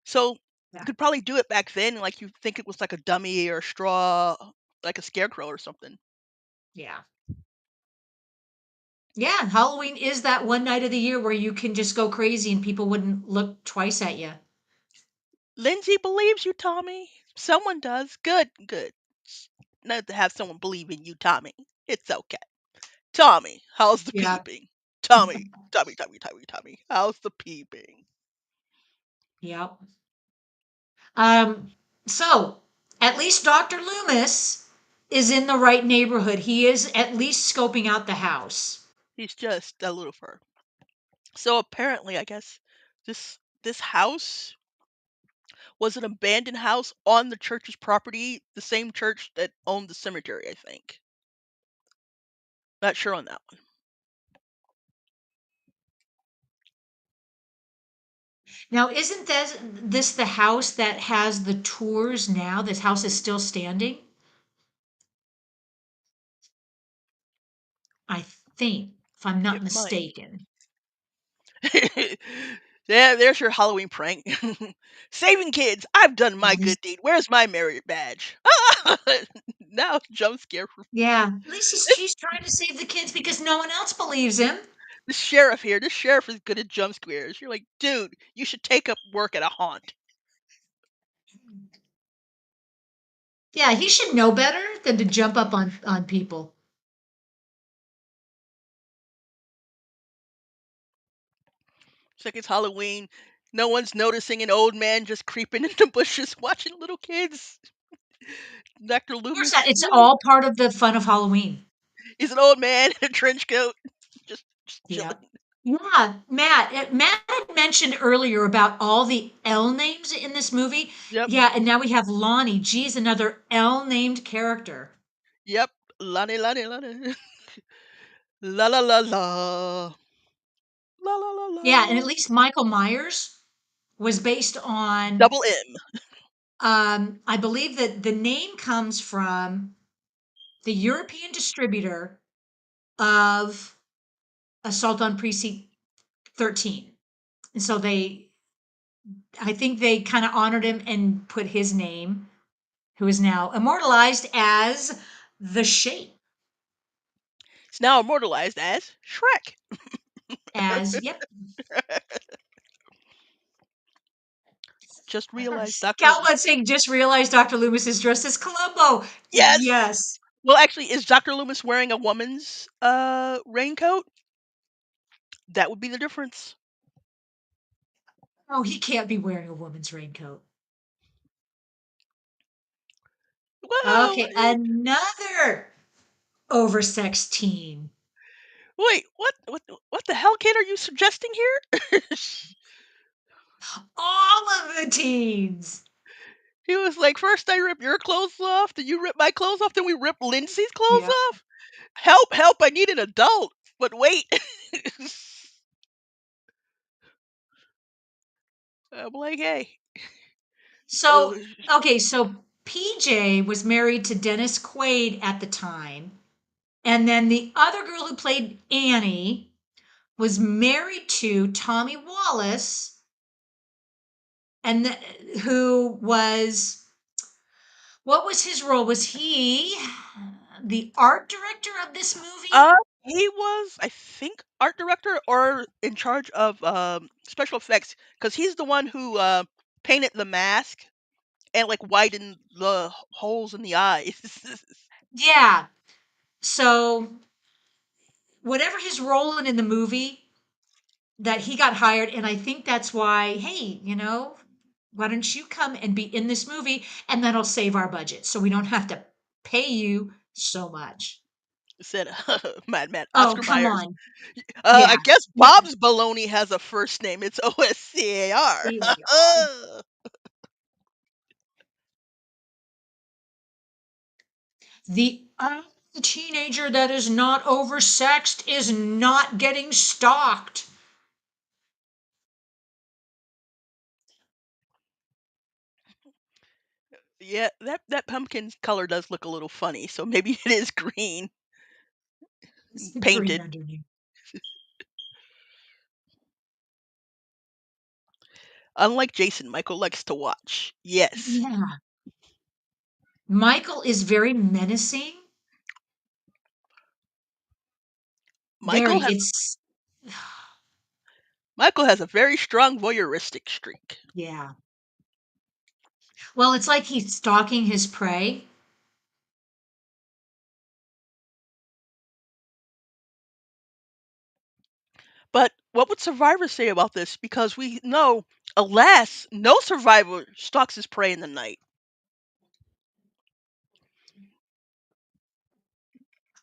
So you Yeah. could probably do it back then, like you think it was like a dummy or a straw, like a scarecrow or something. Yeah. Yeah, Halloween is that one night of the year where you can just go crazy and people wouldn't look twice at you. Lindsay believes you, Tommy. Someone does. Good, good. Not to have someone believe in you, Tommy. It's okay. Tommy, how's the Yeah. peeping? Tommy, how's the peeping? Yep. Um, so at least Dr. Loomis is in the right neighborhood. He is at least scoping out the house. He's just a little fur. So apparently, I guess this house was an abandoned house on the church's property, the same church that owned the cemetery, I think. Not sure on that one. Now, isn't this the house that has the tours now? This house is still standing? I think, if I'm not It might. mistaken. Yeah, there's your Halloween prank. Saving kids. I've done Yeah, my good deed. Where's my merit badge? Now jump scare for yeah. At least he's trying to save the kids because no one else believes him. the sheriff here. The sheriff is good at jump scares. You're like, dude, you should take up work at a haunt. Yeah, he should know better than to jump up on people. It's like it's Halloween. No one's noticing an old man just creeping in the bushes watching little kids. Dr. Of course, Loomis, it's no. all part of the fun of Halloween. He's an old man in a trench coat. Just Yeah. chilling. Yeah, Matt had mentioned earlier about all the L names in this movie. Yep. Yeah, and now we have Lonnie. Geez, another L named character. Yep. Lani, Lani, Lani. La la la la. La la la Yeah, and at la. least Michael Myers was based on, Double M. I believe that the name comes from the European distributor of Assault on Precinct 13. And so I think they kind of honored him and put his name, who is now immortalized as the Shape. It's now immortalized as Shrek. As yep. Just realized Dr. Calvin saying, just realized Dr. Loomis is dressed as Columbo. Yes. Yes. Well, actually, is Dr. Loomis wearing a woman's raincoat? That would be the difference. Oh, he can't be wearing a woman's raincoat. Whoa! Okay, another oversexed teen. Wait, what the hell, kid, are you suggesting here? All of the teens. He was like, first I rip your clothes off, then you rip my clothes off, then we rip Lindsay's clothes Yeah. off. Help! Help! I need an adult. But wait. I'm like, hey. So, okay, so PJ was married to Dennis Quaid at the time. And then the other girl who played Annie was married to Tommy Wallace, and who was, what was his role? Was he the art director of this movie? Uh, he was, I think, art director or in charge of special effects because he's the one who painted the mask and like widened the holes in the eyes. Yeah. So, whatever his role in the movie, that he got hired, and I think that's why, hey, why don't you come and be in this movie, and that'll save our budget so we don't have to pay you so much. Said Mad Oh, Oscar come Myers. on. I Yeah. guess Yeah. Bob's Baloney has a first name. It's OSCAR. CAR. The other teenager that is not oversexed is not getting stalked. Yeah, that pumpkin color does look a little funny, so maybe it is green It's the green painted. underneath. Unlike Jason, Michael likes to watch. Yes. Yeah. Michael is very menacing. Very. Michael has It's, Michael has a very strong voyeuristic streak. yeah. Well, it's like he's stalking his prey. But what would survivors say about this? Because we know, alas, no survivor stalks his prey in the night.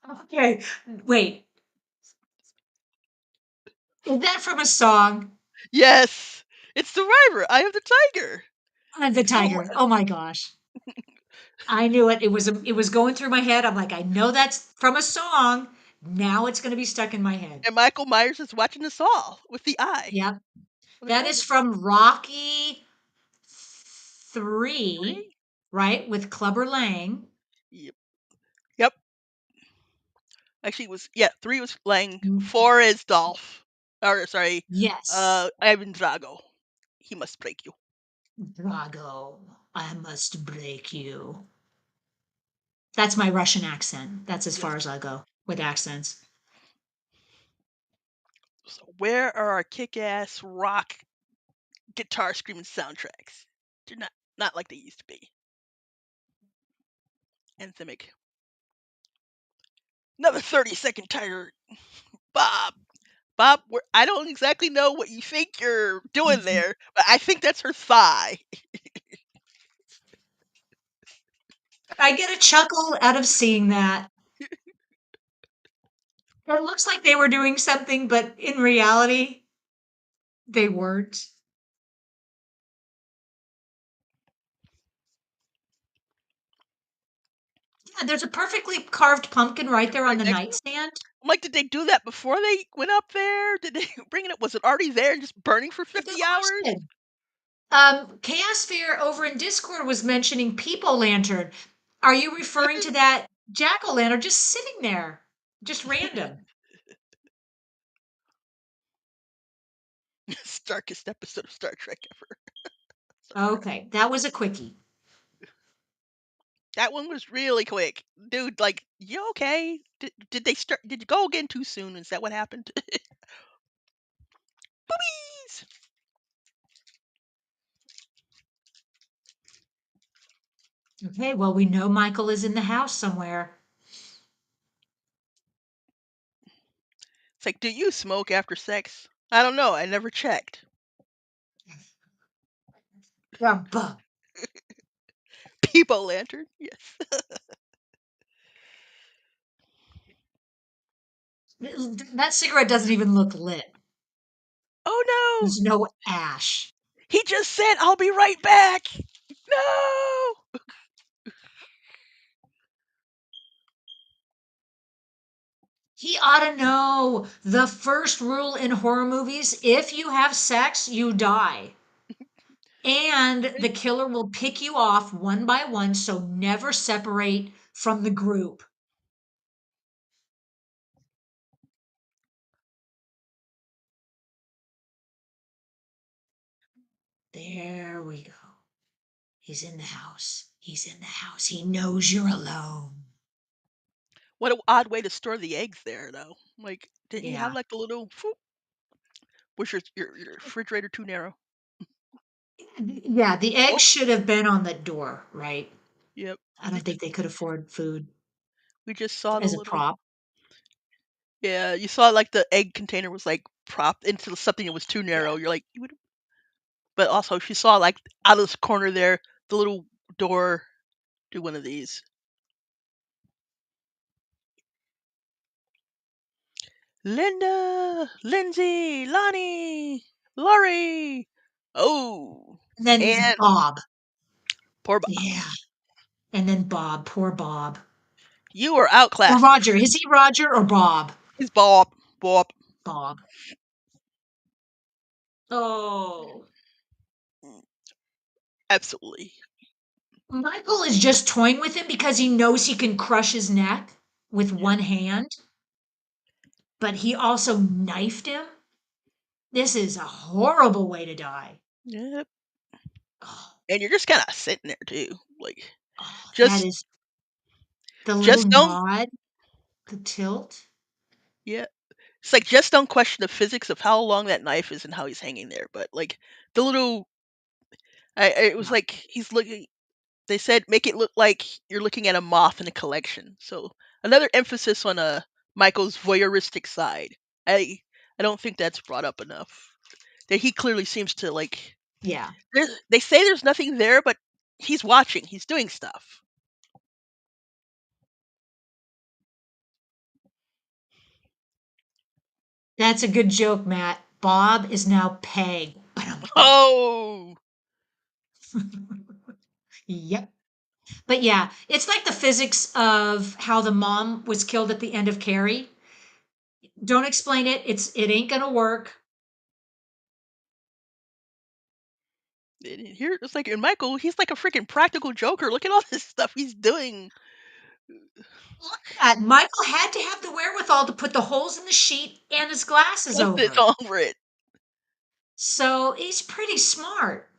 Okay. Wait. Is that from a song? Yes, it's Survivor. Eye of the Tiger. The So, tiger. Oh my gosh. I knew it. It was going through my head. I'm like, I know that's from a song. Now it's going to be stuck in my head. and Michael Myers is watching us all with the eye Yep. on the That is shoulder. from Rocky 3, Three? right? With Clubber Lang. Yep. Yep. Actually, it was yeah. Three was playing. Mm, Four is Dolph. Or sorry, yes. Ivan Drago. He must break you. Drago, I must break you. That's my Russian accent. That's as Yes. far as I go with accents. So where are our kick-ass rock guitar screaming soundtracks? They're not like they used to be. Anthemic. Another 30-second tiger. Bob. Bob, I don't exactly know what you think you're doing there, but I think that's her thigh. I get a chuckle out of seeing that. It looks like they were doing something, but in reality, they weren't. Yeah, there's a perfectly carved pumpkin right there on Right the next to him. nightstand. I'm like, did they do that before they went up there? Did they bring it up? Was it already there and just burning for Good 50 hours? question. Chaosphere over in Discord was mentioning People Lantern. Are you referring to that jack o' lantern just sitting there, just random? Starkest episode of Star Trek ever. Okay, that was a quickie. That one was really quick. Dude, like, you okay? Did they start? Did you go again too soon? Is that what happened? Boobies. Okay, well, we know Michael is in the house somewhere. It's like, do you smoke after sex? I don't know. I never checked. Yeah, buh. Peepo lantern. Yes. That cigarette doesn't even look lit. Oh no! There's no ash. He just said, "I'll be right back." No. He ought to know the first rule in horror movies: if you have sex, you die. And the killer will pick you off one by one, so never separate from the group. There we go. He's in the house. He's in the house. He knows you're alone. What an odd way to store the eggs there, though. Like, didn't you have Yeah. like the little? Was your refrigerator too narrow? Yeah, the eggs Oh, should have been on the door, right? yep. I don't think they could afford food We just saw the as a little. prop. Yeah, you saw like the egg container was like propped into something that was too Yeah. narrow. You're like, you would. But also, she saw like out of this corner there, the little door to one of these. Linda, Lindsay, Lonnie, Laurie. Oh, And then and Bob. poor Bob. Yeah. And then Bob, poor Bob. You were Or outclassed, my Roger. friend. Is he Roger or Bob? He's Bob. Bob. Bob. Oh. Mm, absolutely. Michael is just toying with him because he knows he can crush his neck with Yep. one hand, but he also knifed him. This is a horrible way to die. Yep. Oh, And you're just kind of sitting there too, like oh, that just is the little just don't. nod, the tilt. Yeah. It's like just don't question the physics of how long that knife is and how he's hanging there. But like the little, it was Yeah. like he's looking. They said make it look like you're looking at a moth in a collection. So another emphasis on Michael's voyeuristic side. I I don't think that's brought up enough. That he clearly seems to like. Yeah. They say there's nothing there, but he's watching. He's doing stuff. That's a good joke, Matt. Bob is now Peg. Ba-dum-bum. Oh, Yep. But yeah, it's like the physics of how the mom was killed at the end of Carrie. Don't explain it. It ain't gonna work. here it's like, and Michael, he's like a freaking practical joker. Look at all this stuff he's doing. Look at Michael had to have the wherewithal to put the holes in the sheet and his glasses Post it over. over it. So he's pretty smart.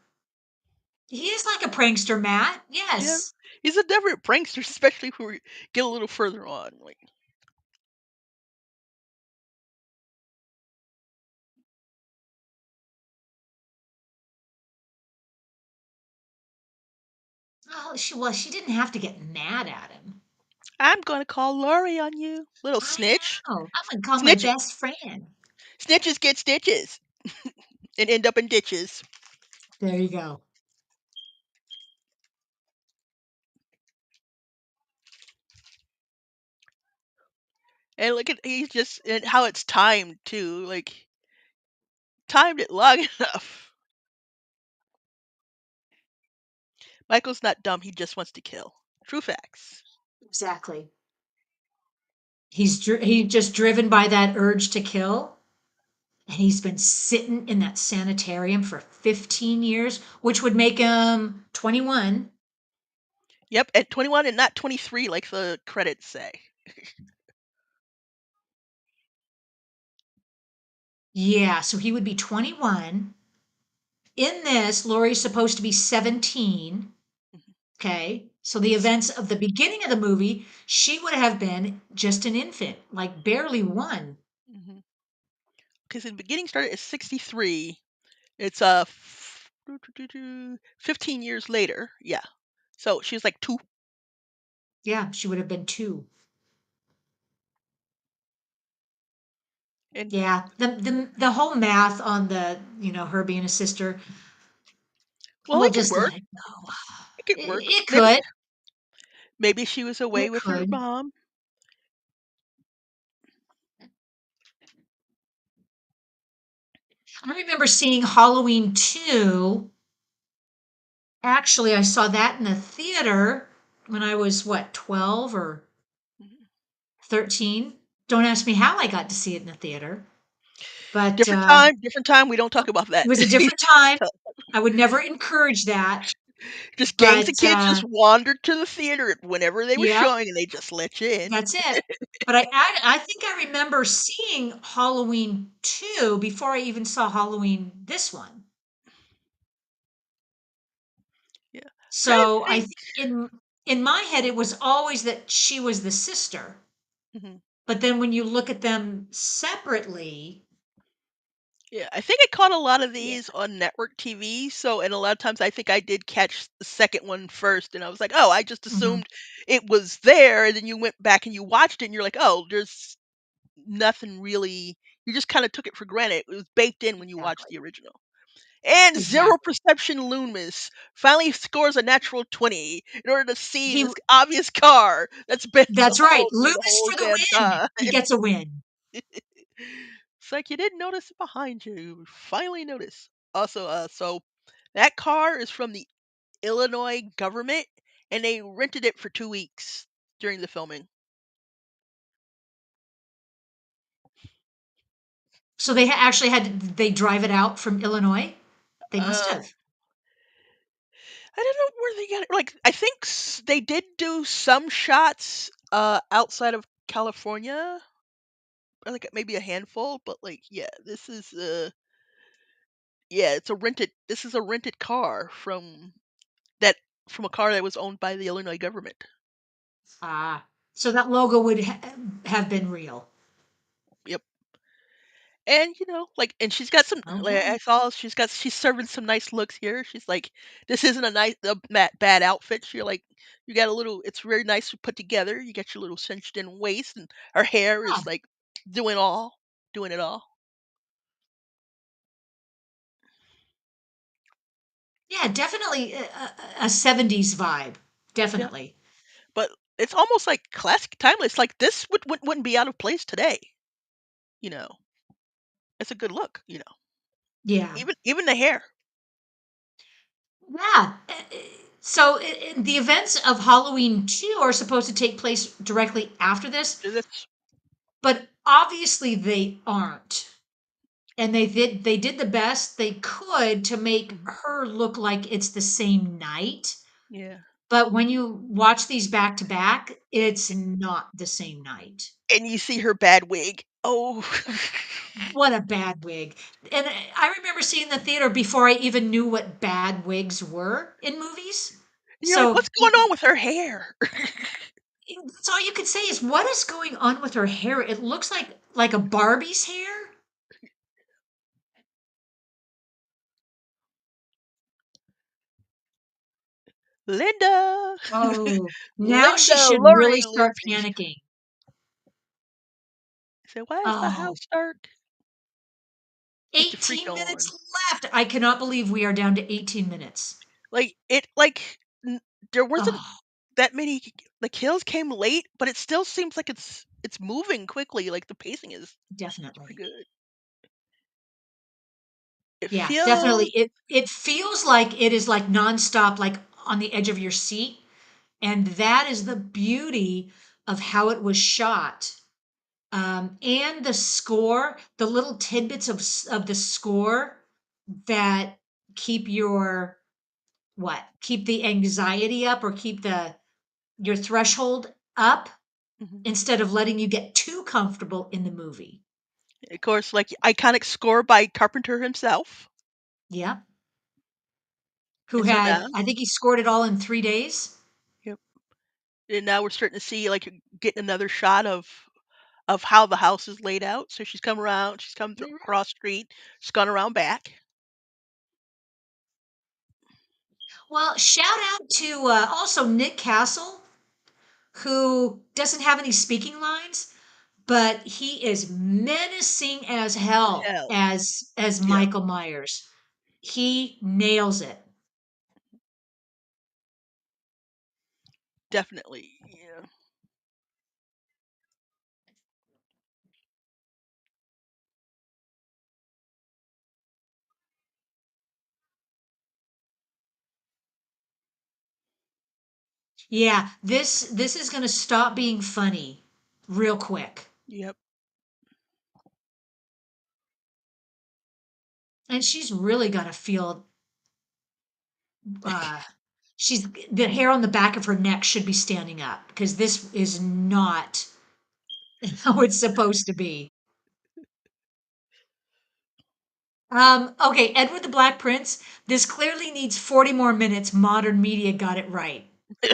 He is like a prankster, Matt. Yeah, Yes. he's a different prankster, especially if we get a little further on. Like, Oh, she didn't have to get mad at him. I'm gonna call Laurie on you, little I snitch. know. I'm gonna call my Snitch, best friend. snitches get stitches and end up in ditches. There you go. And look at he's just and how it's timed too. Like timed it long enough. Michael's not dumb. He just wants to kill. True facts. Exactly. He's just driven by that urge to kill, and he's been sitting in that sanitarium for 15 years, which would make him 21. Yep, at 21 and not 23 like the credits say. Yeah, so he would be 21. In this, Laurie's supposed to be 17. Okay. So the events of the beginning of the movie, she would have been just an infant, like barely one. Because in the beginning started at 63. It's 15 years later. Yeah. So she was like 2. Yeah, she would have been two. And Yeah, the whole math on the her being a sister, well, we'll it could just work. let it go. It could It, work. it Maybe could, maybe she was away it with her could. mom. I remember seeing Halloween 2. Actually, I saw that in the theater when I was what, 12 or Mhm. 13. Don't ask me how I got to see it in the theater, but Different time, different time. We don't talk about it that. was a different time. I would never encourage that, Just gangs of but kids just wandered to the theater whenever they were yep, showing, and they just let you in. that's it. But I think I remember seeing Halloween 2 before I even saw Halloween this one. Yeah. Trying to So I think. think in my head it was always that she was the sister. Mhm. But then when you look at them separately, Yeah, I think I caught a lot of yeah. these on network TV, so and a lot of times I think I did catch the second one first, and I was like, "Oh, I just Mhm. assumed it was there," and then you went back and you watched it, and you're like, "Oh, there's nothing really." You just kinda took it for granted. It was baked in when you watched Exactly. the original. And Zero Exactly. Perception Loomis finally scores a natural 20 in order to see He this obvious car that's been That's right. following me the Loomis whole for the damn win. time. He gets a win. It's like you didn't notice it behind you. You finally notice. Also, so that car is from the Illinois government, and they rented it for 2 weeks during the filming. So they actually they drive it out from Illinois? They must Uh, have. I don't know where they got it. Like, I think they did do some shots outside of California, like maybe a handful, but like, yeah, this is yeah, it's a rented. This is a rented car that from a car that was owned by the Illinois government. Ah. So that logo would have been real. Yep. And, like and she's got some like, I Okay. saw she's serving some nice looks here. She's like, "This isn't a bad outfit." She like, "You got a little it's very nice put together. You got your little cinched in waist, and her hair Yeah. is, like, doing it all." Yeah, definitely a 70s vibe. Yeah. Definitely. But it's almost, like, classic timeless, like, this wouldn't be out of place today, you know? It's a good look, you know? Yeah. Even the hair. Yeah. So the events of Halloween 2 are supposed to take place directly after this, That's but obviously they aren't. And they did the best they could to make Mhm. her look like it's the same night. Yeah. But when you watch these back to back, it's not the same night. And you see her bad wig. Oh. What a bad wig. And I remember seeing the theater before I even knew what bad wigs were in movies. And you're like, So "What's going on with her hair?" that's all you could say is what is going on with her hair? It looks like a Barbie's hair. Linda. Oh, now she Linda should really Lori start Lindsay. panicking. Say, "Why is the Oh, house dark?" Get your freak 18 minutes on. left. I cannot believe we are down to 18 minutes. N there wasn't Oh, that many the kills came late, but it still seems like it's moving quickly, like, the pacing is it's pretty definitely. good. It Yeah, feels definitely. It feels like it is like nonstop, like on the edge of your seat. And that is the beauty of how it was shot. And the score, the little tidbits of the score that keep your keep the anxiety up or keep your threshold up Mhm. instead of letting you get too comfortable in the movie. Of course, like, iconic score by Carpenter himself. Yeah. Who And so now had, I think he scored it all in 3 days. yep. And now we're starting to see like getting another shot of how the house is laid out. So she's come around, she's come through Mhm. across street, she's gone around back. Well, shout out to also Nick Castle, who doesn't have any speaking lines, but he is menacing as hell Hell, as yeah, Michael Myers. He nails it. definitely. Yeah, Yeah, this is going to stop being funny real quick. yep. And she's really got to feel uh she's the hair on the back of her neck should be standing up because this is not how it's supposed to be. Okay, Edward the Black Prince. This clearly needs 40 more minutes. Modern media got it right.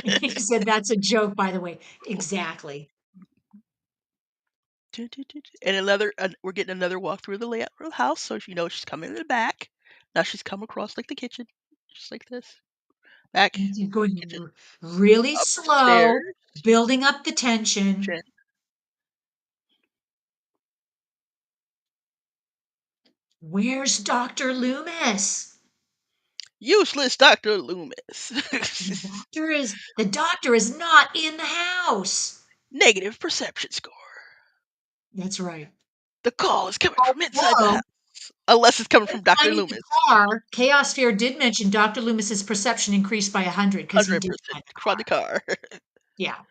He said that's a joke, by the way. Exactly. And we're getting another walk through the layout of the house. So you know she's coming in the back. Now she's come across like the kitchen, just like this. Back You're going kitchen, really up the stairs. slow, building up the tension. Kitchen. Where's Dr. Loomis? Useless Dr. Loomis. The doctor is not in the house. Negative perception score. That's right. The call is coming from inside the Although, house. Unless it's coming from Dr. finding the Loomis. car, Chaos Fear did mention Dr. Loomis's perception increased by 100 because he did 100% find the from the car. car. Yeah.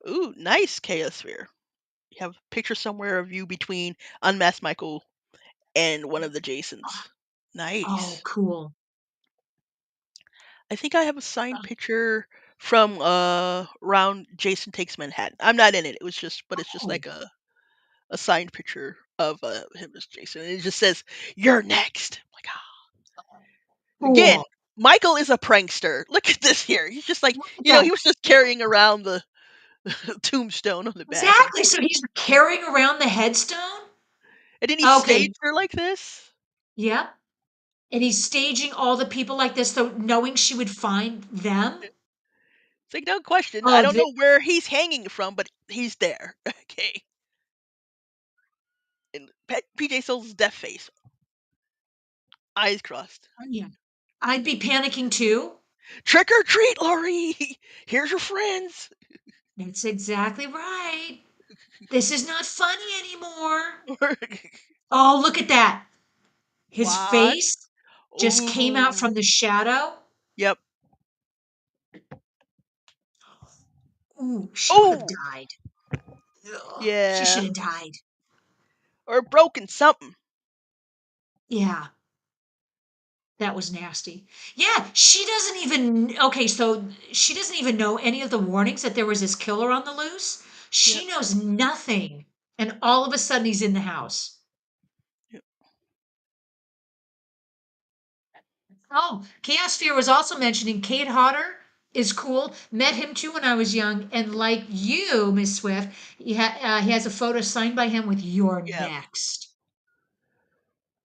Ooh, nice Chaosphere. You have a picture somewhere of you between Unmasked Michael and one of the Jasons. Oh, Nice. cool. I think I have a signed picture from around Jason Takes Manhattan. I'm not in it. It was just but it's just Oh, like a signed picture of him as Jason. And it just says, "You're next." I'm like, again, cool. Michael is a prankster. Look at this here. He's just like, Look at you know, that. he was just Yeah, carrying around the tombstone on the back and exactly. So he's carrying around the headstone? then he Okay. staged her like this. Yep. And he's staging all the people like this, so knowing she would find them. It's like no question. I Oh, don't know where he's hanging from, but he's there. Okay. And PJ Souls' death face, eyes crossed. yeah. I'd be panicking too. Trick or treat, Laurie. Here's your friends. That's exactly right. This is not funny anymore. Oh, look at that. His What? face just came out Ooh. from the shadow. Yep. Ooh, she could have Oh. died. Ugh, she Yeah. should have died. Or broken something. Yeah, that was nasty. Yeah, she doesn't even. Okay, so she doesn't even know any of the warnings that there was this killer on the loose. Yep. She knows nothing. And all of a sudden he's in the house. Yep. Oh, Chaosphere was also mentioning Kate Hodder is cool. Met him too when I was young. And like you, Miss Swift, he has a photo signed by him with "You're Yeah. next."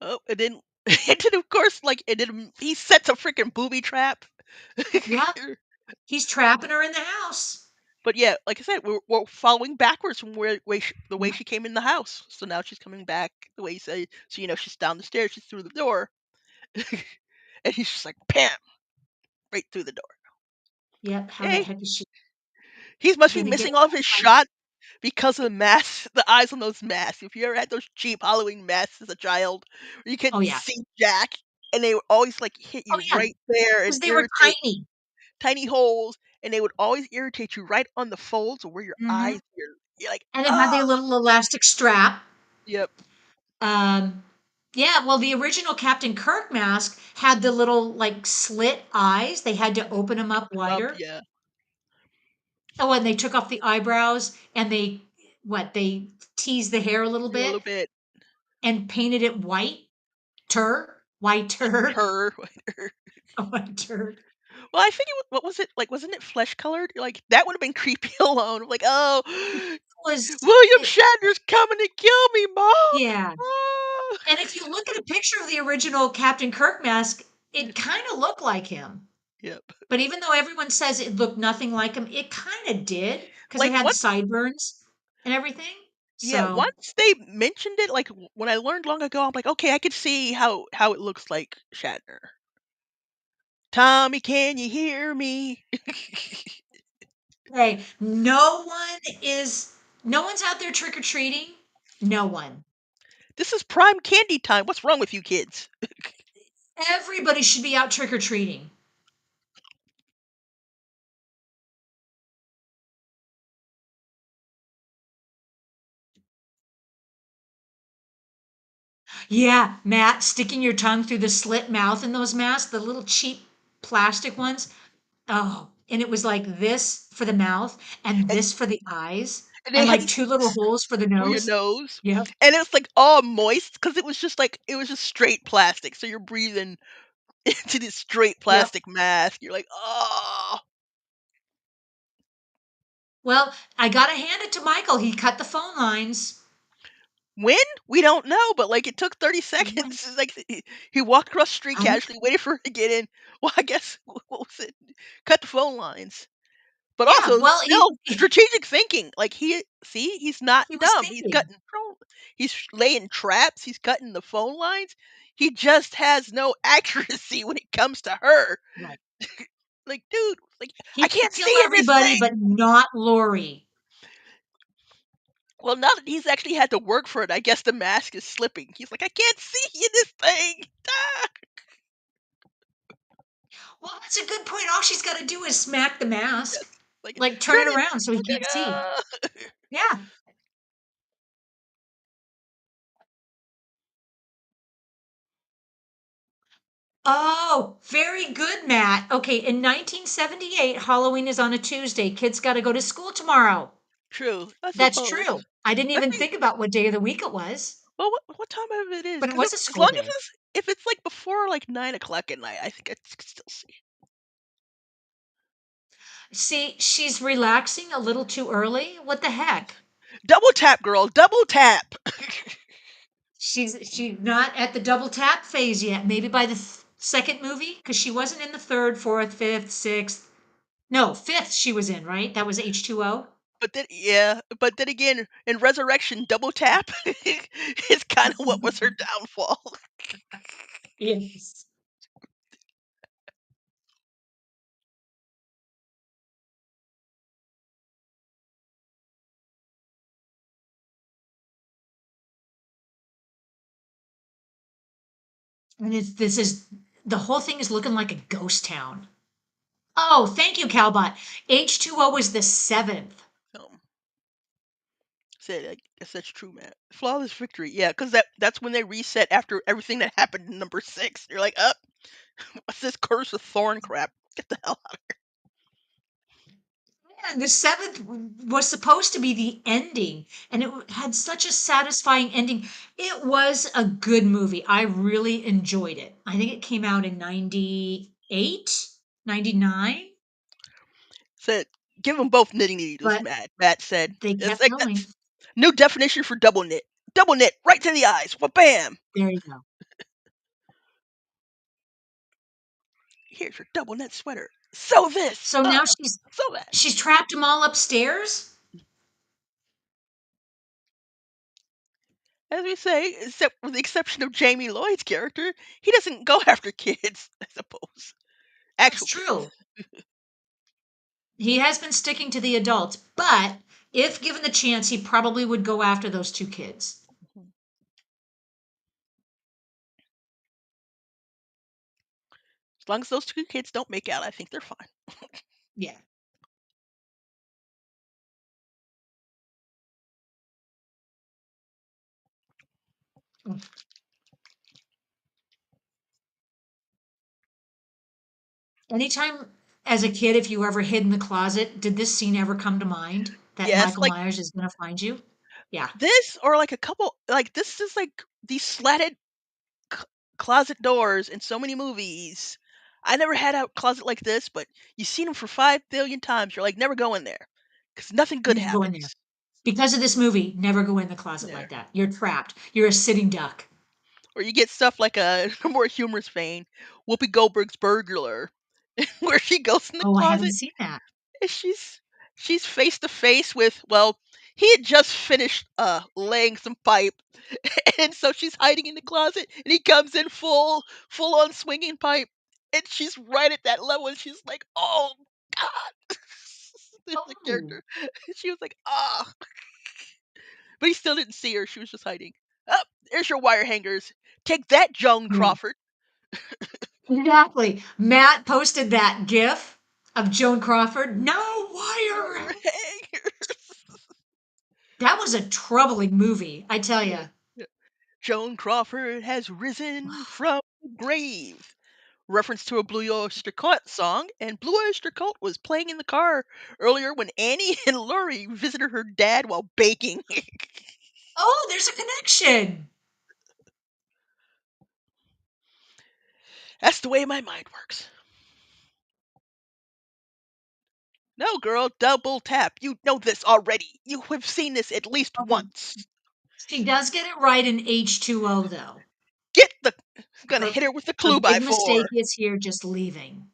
Oh, and then and then of course like and then he sets a freaking booby trap. Yeah, he's trapping her in the house. But yeah, like I said, we're following backwards from the way Yeah, she came in the house. So now she's coming back the way you say. So you know she's down the stairs, she's through the door, and he's just like bam, right through the door. yep. How the Okay, heck is she he must be gonna get missing all of his out? shot because of the masks, the eyes on those masks. If you ever had those cheap Halloween masks as a child, where you Oh couldn't yeah. see Jack, and they would always like hit Oh you yeah. right there and Because they were irritate tiny. tiny holes, and they would always irritate you right on the folds of where your Hmm. eyes. You're like, And it had ah, the little elastic strap. yep, Um, yeah, well, the original Captain Kirk mask had the little like slit eyes. They had to open them up open them up, wider. yeah, Oh, and they took off the eyebrows and they teased the hair a little a bit little bit. and painted it whiter, whiter. Her. Oh, a turd. Well, I think what was it like? Wasn't it flesh colored? Like that would have been creepy alone. Like, oh, Was William it Shatner's coming to kill me, Mom. yeah. Ah. And if you look at a picture of the original Captain Kirk mask, it kinda looked like him. Yep. But even though everyone says it looked nothing like him, it kinda did because it Like had what? sideburns and everything. Yeah. So, Once they mentioned it, like when I learned long ago, I'm like, okay, I could see how it looks like Shatner. Tommy, can you hear me? hey, no one's out there trick or treating. No one. This is prime candy time. What's wrong with you kids? Everybody should be out trick or treating. Yeah, Matt, sticking your tongue through the slit mouth in those masks, the little cheap plastic ones. Oh, and it was like this for the mouth and And, this for the eyes and they and had like these two little holes for the for your nose. nose, Yep. and it was like all moist because it was just like it was just straight plastic. So you're breathing into this straight Yep. plastic mask. You're like, oh. Well, I gotta hand it to Michael. He cut the phone lines. When? We don't know, but like it took 30 When? seconds. It's like he walked across the street I know. casually, waited for her to get in. Well, I guess what was it? Cut the phone lines. But Yeah, also well, still strategic thinking. Like he's not he was dumb. thinking. He's laying traps, he's cutting the phone lines. He just has no accuracy when it comes to her. Right. Like, dude, like He I can can't kill see in this everybody, thing. but not Lori. Well, now that he's actually had to work for it, I guess the mask is slipping. He's like, I can't see in this thing. Ah! Well, that's a good point. All she's got to do is smack the mask, Yes. Like like turn turn it it. around so he Okay. can't see. Ah. Yeah. Oh, very good, Matt. Okay, in 1978, Halloween is on a Tuesday. Kids got to go to school tomorrow. True, I That's suppose. true. I didn't I even think. think about what day of the week it was, Well, what time of it is? but it Because was a as school long as day. it's if it's like before like 9 o'clock at night, I think I could still see. See, she's relaxing a little too early. What the heck? Double tap, girl, double tap. She's not at the double tap phase yet. Maybe by the second movie, because she wasn't in the third, fourth, fifth, sixth. No, fifth she was in, right? That was H2O. But then, yeah, but then again, in Resurrection, double tap is kind of what was her downfall. Yes. And this is the whole thing is looking like a ghost town. Oh, thank you, Calbot. H2O was the seventh. Um, Said, I guess that's true, man. Flawless victory, yeah, because that's when they reset after everything that happened in number 6. You're like, up, what's this curse of thorn crap? Get the hell out. And the seventh was supposed to be the ending, and it had such a satisfying ending. It was a good movie. I really enjoyed it. I think it came out in 98, 99, Said, give them both knitting needles, but Matt said. they It's kept like going. that's new definition for double knit. Double knit, right to the eyes. Well, bam. There you go. Here's your double knit sweater. Sew this. So now she's Sew that. she's trapped them all upstairs. As we say, except with the exception of Jamie Lloyd's character, he doesn't go after kids, I suppose. That's Actual kids. true. He has been sticking to the adults, but if given the chance, he probably would go after those two kids. Mhm. As long as those two kids don't make out, I think they're fine. Yeah. Anytime as a kid, if you ever hid in the closet, did this scene ever come to mind that Yes, Michael like Myers is going to find you? Yeah. this, or like a couple, like this is like these slatted c- closet doors in so many movies. I never had a closet like this, but you've seen them for 5 billion times. You're like, never go in there because nothing good Never go in there. happens. Because of this movie, never go in the closet Yeah. like that. You're trapped. You're a sitting duck. Or you get stuff like a more humorous vein, Whoopi Goldberg's Burglar, where she goes in the Oh, I haven't closet seen that. and she's face to face with, well, he had just finished laying some pipe, and so she's hiding in the closet, and he comes in full on swinging pipe, and she's right at that level, and she's like, "Oh God!" The Oh, character, she was like, "Ah," but he still didn't see her. She was just hiding. Oh, there's your wire hangers. Take that, Joan yeah, Crawford. exactly. Matt posted that GIF of Joan Crawford. No wire. Wire hangers. That was a troubling movie, I tell Yeah, you. yeah. Joan Crawford has risen from the grave. Reference to a Blue Oyster Cult song, and Blue Oyster Cult was playing in the car earlier when Annie and Laurie visited her dad while baking. Oh, there's a connection. That's the way my mind works. No, girl, double tap. You know this already. You have seen this at least Okay. once. She does get it right in H2O, though. Get the. Gonna Her, hit her with the her clue by big mistake four. is here just leaving.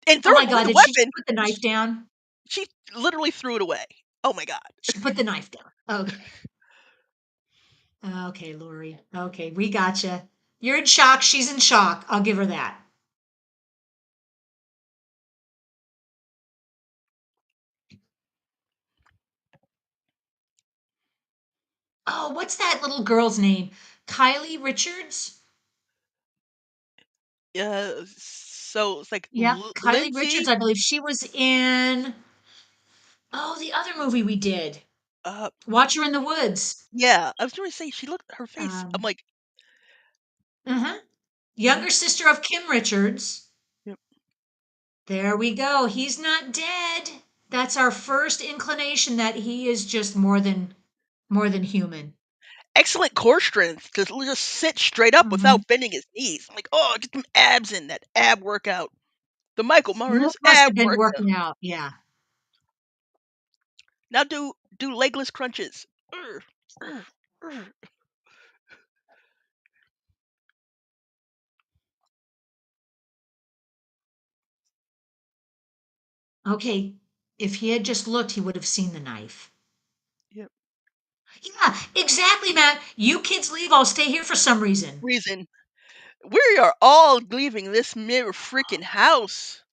And Oh my throwing away God, the did she just weapon. put the knife down? She literally threw it away. Oh my god. She put the knife down. Okay. Okay, Lori. Okay, we gotcha. You're in shock. She's in shock. I'll give her that. Oh, what's that little girl's name? Kylie Richards? So it's like Yep, Kylie Richards. Lindsay. I believe she was in, oh, the other movie we did, Uh, Watch Her in the Woods. yeah, I was going to say she looked her face. I'm Um, like, uh-huh. hmm Younger sister of Kim Richards. yep. There we go. He's not dead. That's our first inclination that he is just more than human. Excellent core strength to just sit straight up Mhm. without bending his knees. I'm like, oh, get some abs in that ab workout. The Michael That Myers must ab have been workout. working out. Yeah. Now do legless crunches. Urgh, urgh, urgh. Okay. If he had just looked, he would have seen the knife. Yep. Yeah, exactly, Matt. You kids leave. I'll stay here for some reason. Reason. We are all leaving this mirror freaking house.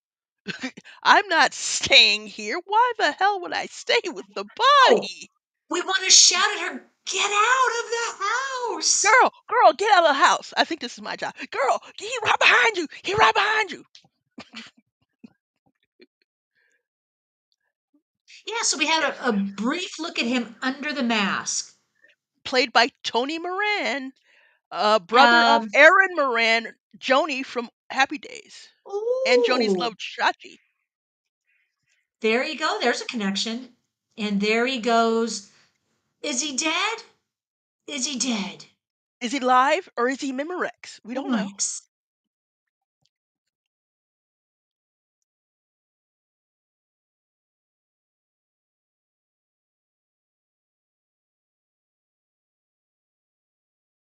I'm not staying here. Why the hell would I stay with the Oh, body? we want to shout at her, get out of the house. Girl, get out of the house. I think this is my job. Girl, he right behind you. He right behind you. Yeah, so we had Yeah. a brief look at him under the mask. Played by Tony Moran, brother of Um, Aaron Moran, Joni from Happy Days, and Joni's ooh, love Chachi. there you go. There's a connection. And there he goes. Is he dead? Is he dead? Is he live or is he Memorex? We don't know. Memorex.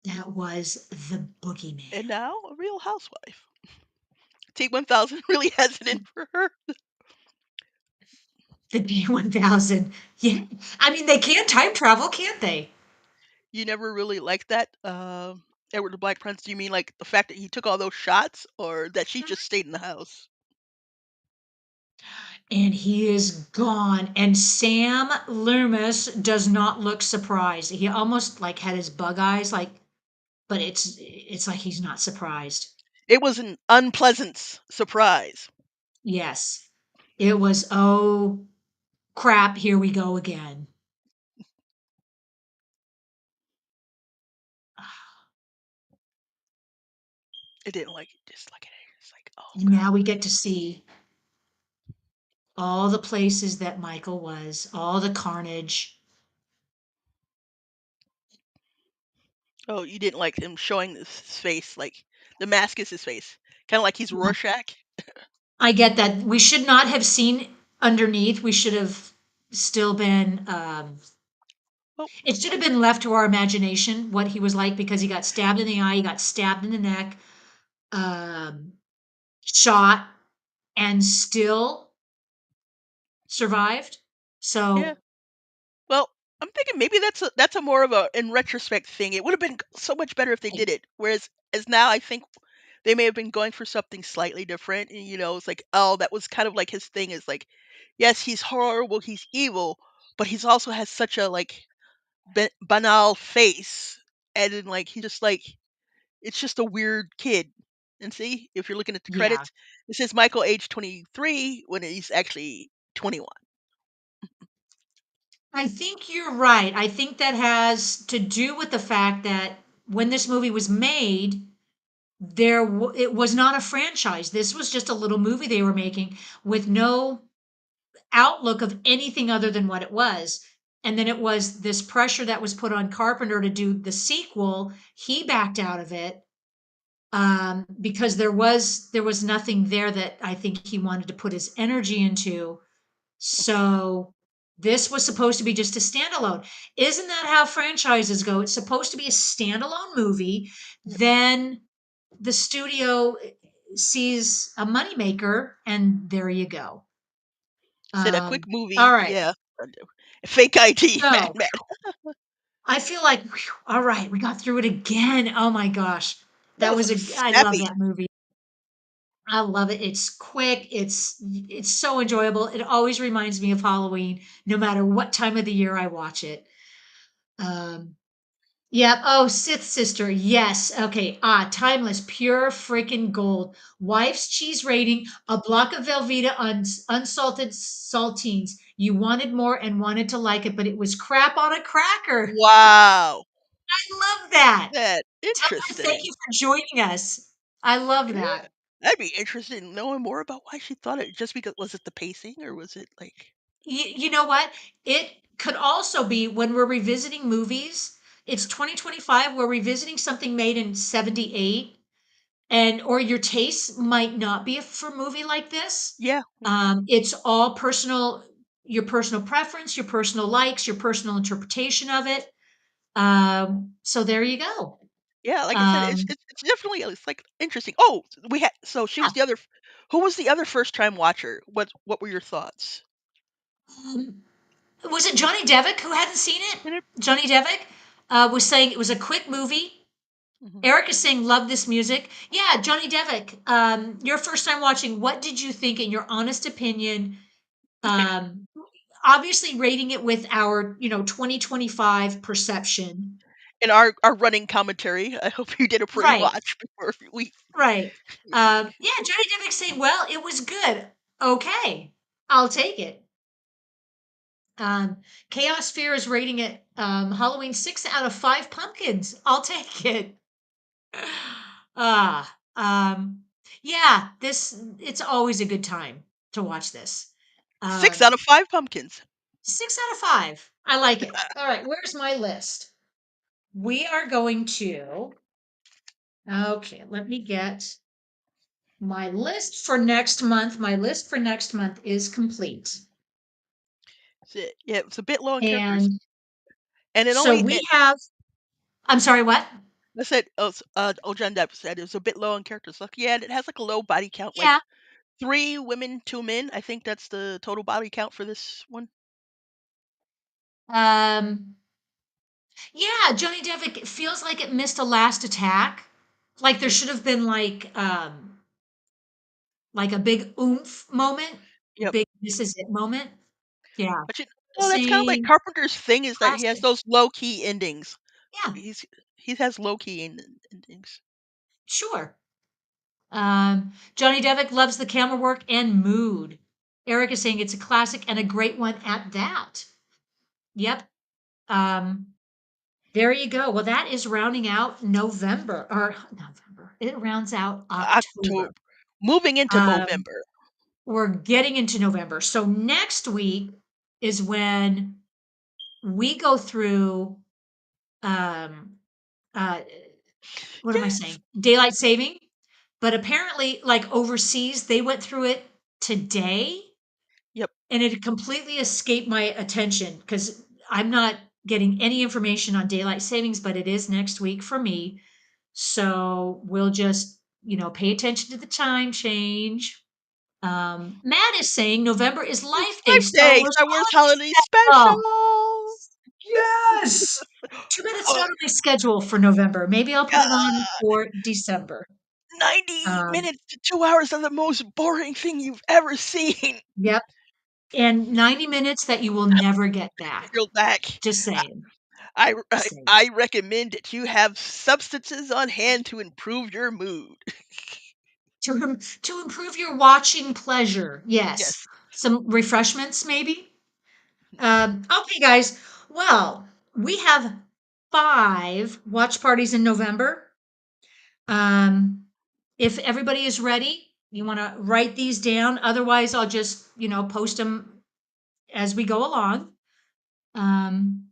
That was the And boogeyman. now a real housewife. T1000 really has it in for her. The D1000. Yeah. I mean, they can time travel, can't they? You never really liked that, Edward the Black Prince? Do you mean like the fact that he took all those shots, or that she just stayed in the house? And he is gone. And Sam Loomis does not look surprised. He almost like had his bug eyes, like, but it's like he's not surprised. It was an unpleasant surprise. Yes. It was, oh crap, here we go again. I didn't like it. Just like it. It's like, oh And now we get to see all the places that Michael was, all the carnage. god. Oh, you didn't like him showing his face, like the mask is his face. Kinda like he's Yeah. Rorschach. I get that. We should not have seen underneath. We should have still been, Well, it should have been left to our imagination what he was like because he got stabbed in the eye, he got stabbed in the neck, um, shot, and still survived. yeah. So, Well, I'm thinking maybe that's a more of a in retrospect thing. It would have been so much better if they I- did it. Whereas as now I think they may have been going for something slightly different. And it's like, oh, that was kind of like his thing is like, yes, he's horrible, he's evil, but he's also has such a like banal face. And then like he just like it's just a weird kid. And see, if you're looking at the yeah. credits, it says Michael age 23 when he's actually 21. I think you're right. I think that has to do with the fact that when this movie was made, it was not a franchise. This was just a little movie they were making with no outlook of anything other than what it was. And then it was this pressure that was put on Carpenter to do the sequel. He backed out of it because there was nothing there that I think he wanted to put his energy into. So this was supposed to be just a standalone. Isn't that how franchises go? It's supposed to be a standalone movie. Then the studio sees a moneymaker, and there you go. Said a quick All movie, right. yeah. Fake ID, man, So man. I feel like, whew, all right, we got through it again. Oh my gosh. That was I love snappy. that movie. I love it. It's quick. It's so enjoyable. It always reminds me of Halloween, no matter what time of the year I watch it. Um, yep. Oh, Sith Sister. Yes. Okay. Timeless, pure freaking gold. Wife's cheese rating, a block of Velveeta unsalted saltines. You wanted more and wanted to like it, but it was crap on a cracker. Wow. I love that. That Tell her thank interesting. you for joining us. I love Yeah. that. I'd be interested in knowing more about why she thought it just because was it the pacing or was it like You know what? It could also be when we're revisiting movies. It's 2025. We're revisiting something made in 78, and or your taste might not be for a movie like this. yeah. It's all personal, your personal preference, your personal likes, your personal interpretation of it. So there you go. Yeah, like I said, it's Um, it's it's definitely it's like interesting. Oh, we had so she yeah. was the other who was the other first time watcher? What were your thoughts? Um, was it Johnny Devick who hadn't seen it? And it- Johnny Devick was saying it was a quick movie. mhm. Eric is saying, love this music. Yeah, Johnny Devick, your first time watching, what did you think in your honest opinion? Um, Obviously rating it with our, 2025 perception. In our running commentary, I hope you did a Right, pre-watch before we right. Yeah, Johnny Devick saying, well, it was good. Okay, I'll take it. Um, Chaos Fear is rating it Halloween 6 out of 5 pumpkins. I'll take it. Ah, yeah, it's always a good time to watch this. 6 out Um, of 5 pumpkins. 6 out of 5. I like it. All right, where's my list? We are going to, okay, let me get my list for next month. My list for next month is complete. Yeah, it was a bit low in characters. And And it so only we have, I'm sorry, what? I said, Ojan Depp said it was a bit low in characters. Like, yeah, and it has like a low body count, like Yeah. 3 women, 2 men. I think that's the total body count for this one. Um, yeah, Johnny Depp, it feels like it missed a last attack. Like there Yep. should have been like a big oomph moment, Yep. big this is it moment. Yeah. But that's kind of like Same Carpenter's thing is that he has classic. those low key endings. Yeah, He has low key endings. sure. Johnny Devick loves the camera work and mood. Eric is saying it's a classic and a great one at that. Yep. Um, there you go. Well, that is rounding out November or November. It rounds out October. October, moving into Um, Movember. we're getting into November. So next week is when we go through um, uh, what am I Yes. saying? Daylight saving. but apparently, like overseas, they went through it today Yep. and it completely escaped my attention because I'm not getting any information on daylight savings, but it is next week for me. So we'll just, pay attention to the time change. Matt is saying November is Life Day, Life Star Day, Wars Star Wars Holiday Holiday Special. Special. Yes. Too bad it's Oh, not on my schedule for November. Maybe I'll put it on God. for December. 90 Um, minutes to 2 hours of the most boring thing you've ever seen. yep. And 90 minutes that you will never get back. You're back. Just saying. I, Just I, saying. I recommend that you have substances on hand to improve your mood. To improve your watching pleasure. Yes. Yes. Some refreshments, maybe. Okay, guys. Well, we have 5 watch parties in November. Um, if everybody is ready, you want to write these down. Otherwise, I'll just, post them as we go along. Um,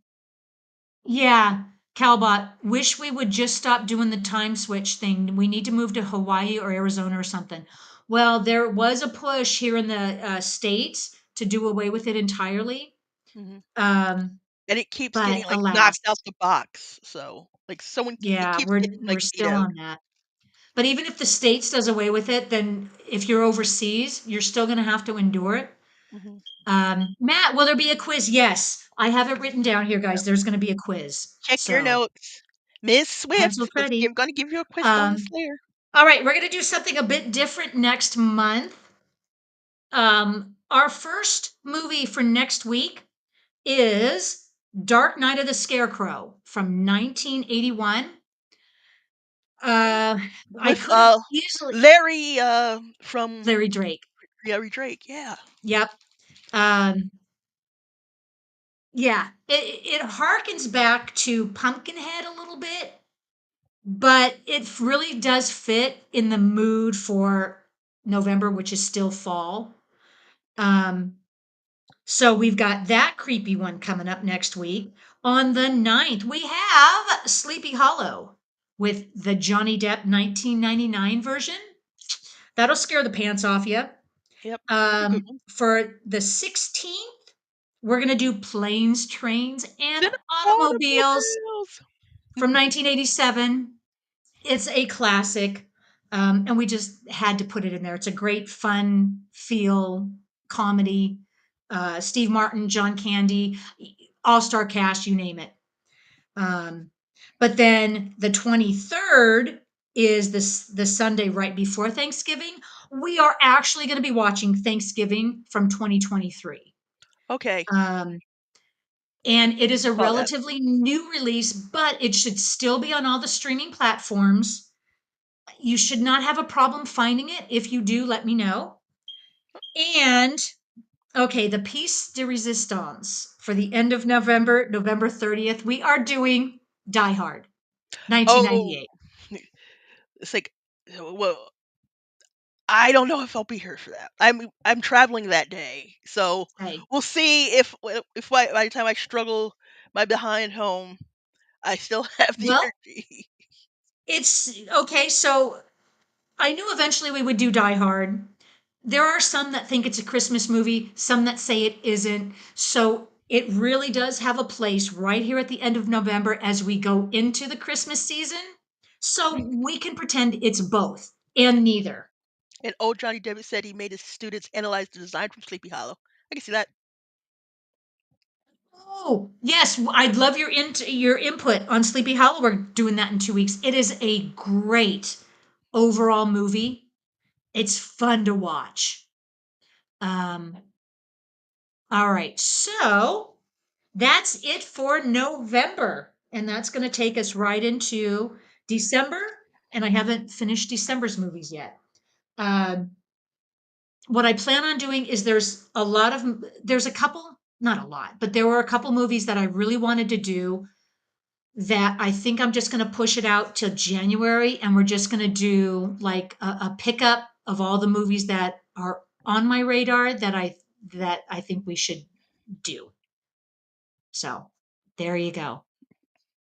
yeah, Calbot, wish we would just stop doing the time switch thing. We need to move to Hawaii or Arizona or something. Well, there was a push here in the States to do away with it entirely. Mhm. Um, And it keeps but getting, like, alas, knocked out the box, so, like, it yeah, keeps we're getting, we're like, still vetoed. on that. But even if the States does away with it, then if you're overseas, you're still going to have to endure it. Mhm. Matt, will there be a quiz? Yes, I have it written down here, guys. Yep. There's going to be a quiz. Check your So notes. Miss pencils Swift, ready. I'm gonna give you a quiz bonus Um, later. all right, we're going to do something a bit different next month. Our first movie for next week is Dark Knight of the Scarecrow from 1981. Uh, I With, could have easily Larry, from Larry Drake. Larry Drake, yeah. Yep. Um, yeah, it harkens back to Pumpkinhead a little bit, but it really does fit in the mood for November, which is still fall. Um, so we've got that creepy one coming up next week. On the 9th, we have Sleepy Hollow with the Johnny Depp 1999 version. That'll scare the pants off you. Yep, that's a good one. For the 16th, we're going to do Planes, Trains, and Then Automobiles automobiles. from 1987. It's a classic, and we just had to put it in there. It's a great, fun, feel comedy. Steve Martin, John Candy, all star cast, you name it. Um, but then the 23rd is the Sunday right before Thanksgiving. We are actually going to be watching Thanksgiving from 2023. Okay, Um, and it is a saw that. relatively new release, but it should still be on all the streaming platforms. You should not have a problem finding it. If you do, let me know. And okay, the piece de resistance for the end of November, November 30th, we are doing Die Hard, Oh, 1998. it's like, well, I don't know if I'll be here for that. I'm traveling that day, so Hey, we'll see if by the time I struggle my behind home, I still have the well, energy. it's okay. So I knew eventually we would do Die Hard. There are some that think it's a Christmas movie, some that say it isn't. So it really does have a place right here at the end of November as we go into the Christmas season. So we can pretend it's both and neither. And old Johnny Depp said he made his students analyze the design from Sleepy Hollow. I can see that. Oh, yes, I'd love your input on Sleepy Hollow. We're doing that in 2 weeks. It is a great overall movie. It's fun to watch. Um, all right, so that's it for November, and that's going to take us right into December. And I haven't finished December's movies yet. Um, what I plan on doing is there's a couple, not a lot, but there were a couple movies that I really wanted to do that I think I'm just going to push it out till January, and we're just going to do like a pickup of all the movies that are on my radar that I think we should do. So there you go.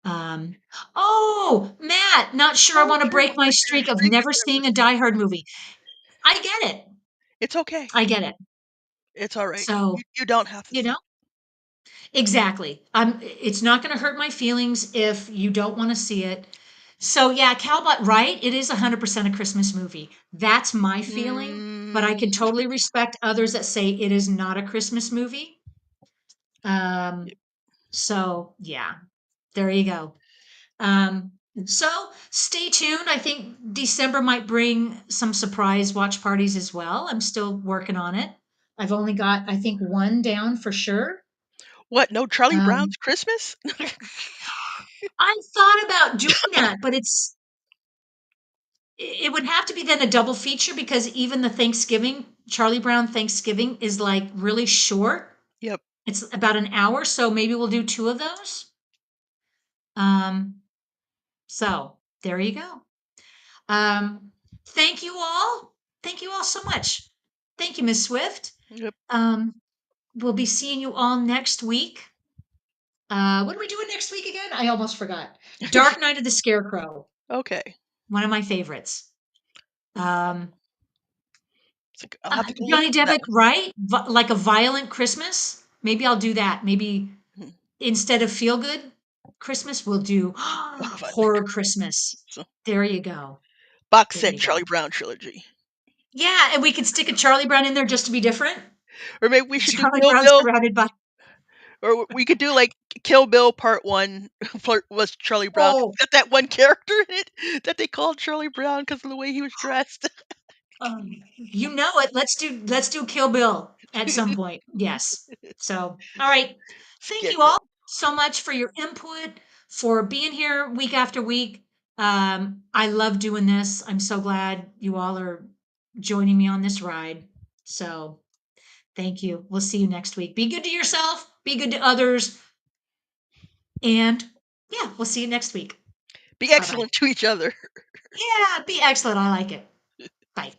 Um, oh, Matt, not sure I Oh, want to sure, break my break your streak of streak never of never seeing a seeing. Die Hard movie. I get it. It's okay. I get it. It's alright. So, You don't have to you see know, it. exactly. It's not going to hurt my feelings if you don't want to see it. So, yeah, Cowbot, right? It is 100% a Christmas movie. That's my feeling, but I Mm, can totally respect others that say it is not a Christmas movie. Um, yep, so yeah, there you go. Um, so stay tuned. I think December might bring some surprise watch parties as well. I'm still working on it. I've only got, I think, one down for sure. what, no Charlie Um, Brown's Christmas? I thought about doing that, but it would have to be then a double feature because even the Thanksgiving, Charlie Brown Thanksgiving is like really short. Yep. It's about an hour, so maybe we'll do two of those. Um, so there you go. Um, thank you all. Thank you all so much. Thank you, Miss Swift. Yep. Um, we'll be seeing you all next week. What are we doing next week again? I almost forgot. Dark Night of the Scarecrow, Okay. one of my favorites. Um, It's like, I'll have to go look Johnny into that Depp, right? Like a violent Christmas. Maybe I'll do that. Maybe one. instead of feel good Christmas, we'll do But horror Christmas. so, There you go. box There set you go. Charlie Brown trilogy. Yeah, and we could stick a Charlie Brown in there just to be different. Or maybe we should do Charlie Kill Brown Bill, surrounded by or we could do like Kill Bill Part 1 was Charlie Brown. oh, It's got that one character in it that they called Charlie Brown because of the way he was dressed. you know it. Let's do Kill Bill at some point. Yes. So, all right. Thank you Scarecrow. all so much for your input, for being here week after week. I love doing this. I'm so glad you all are joining me on this ride. So, thank you. We'll see you next week. Be good to yourself, be good to others, and yeah, we'll see you next week. Be Bye bye. excellent to each other. Yeah, be excellent. I like it. Bye.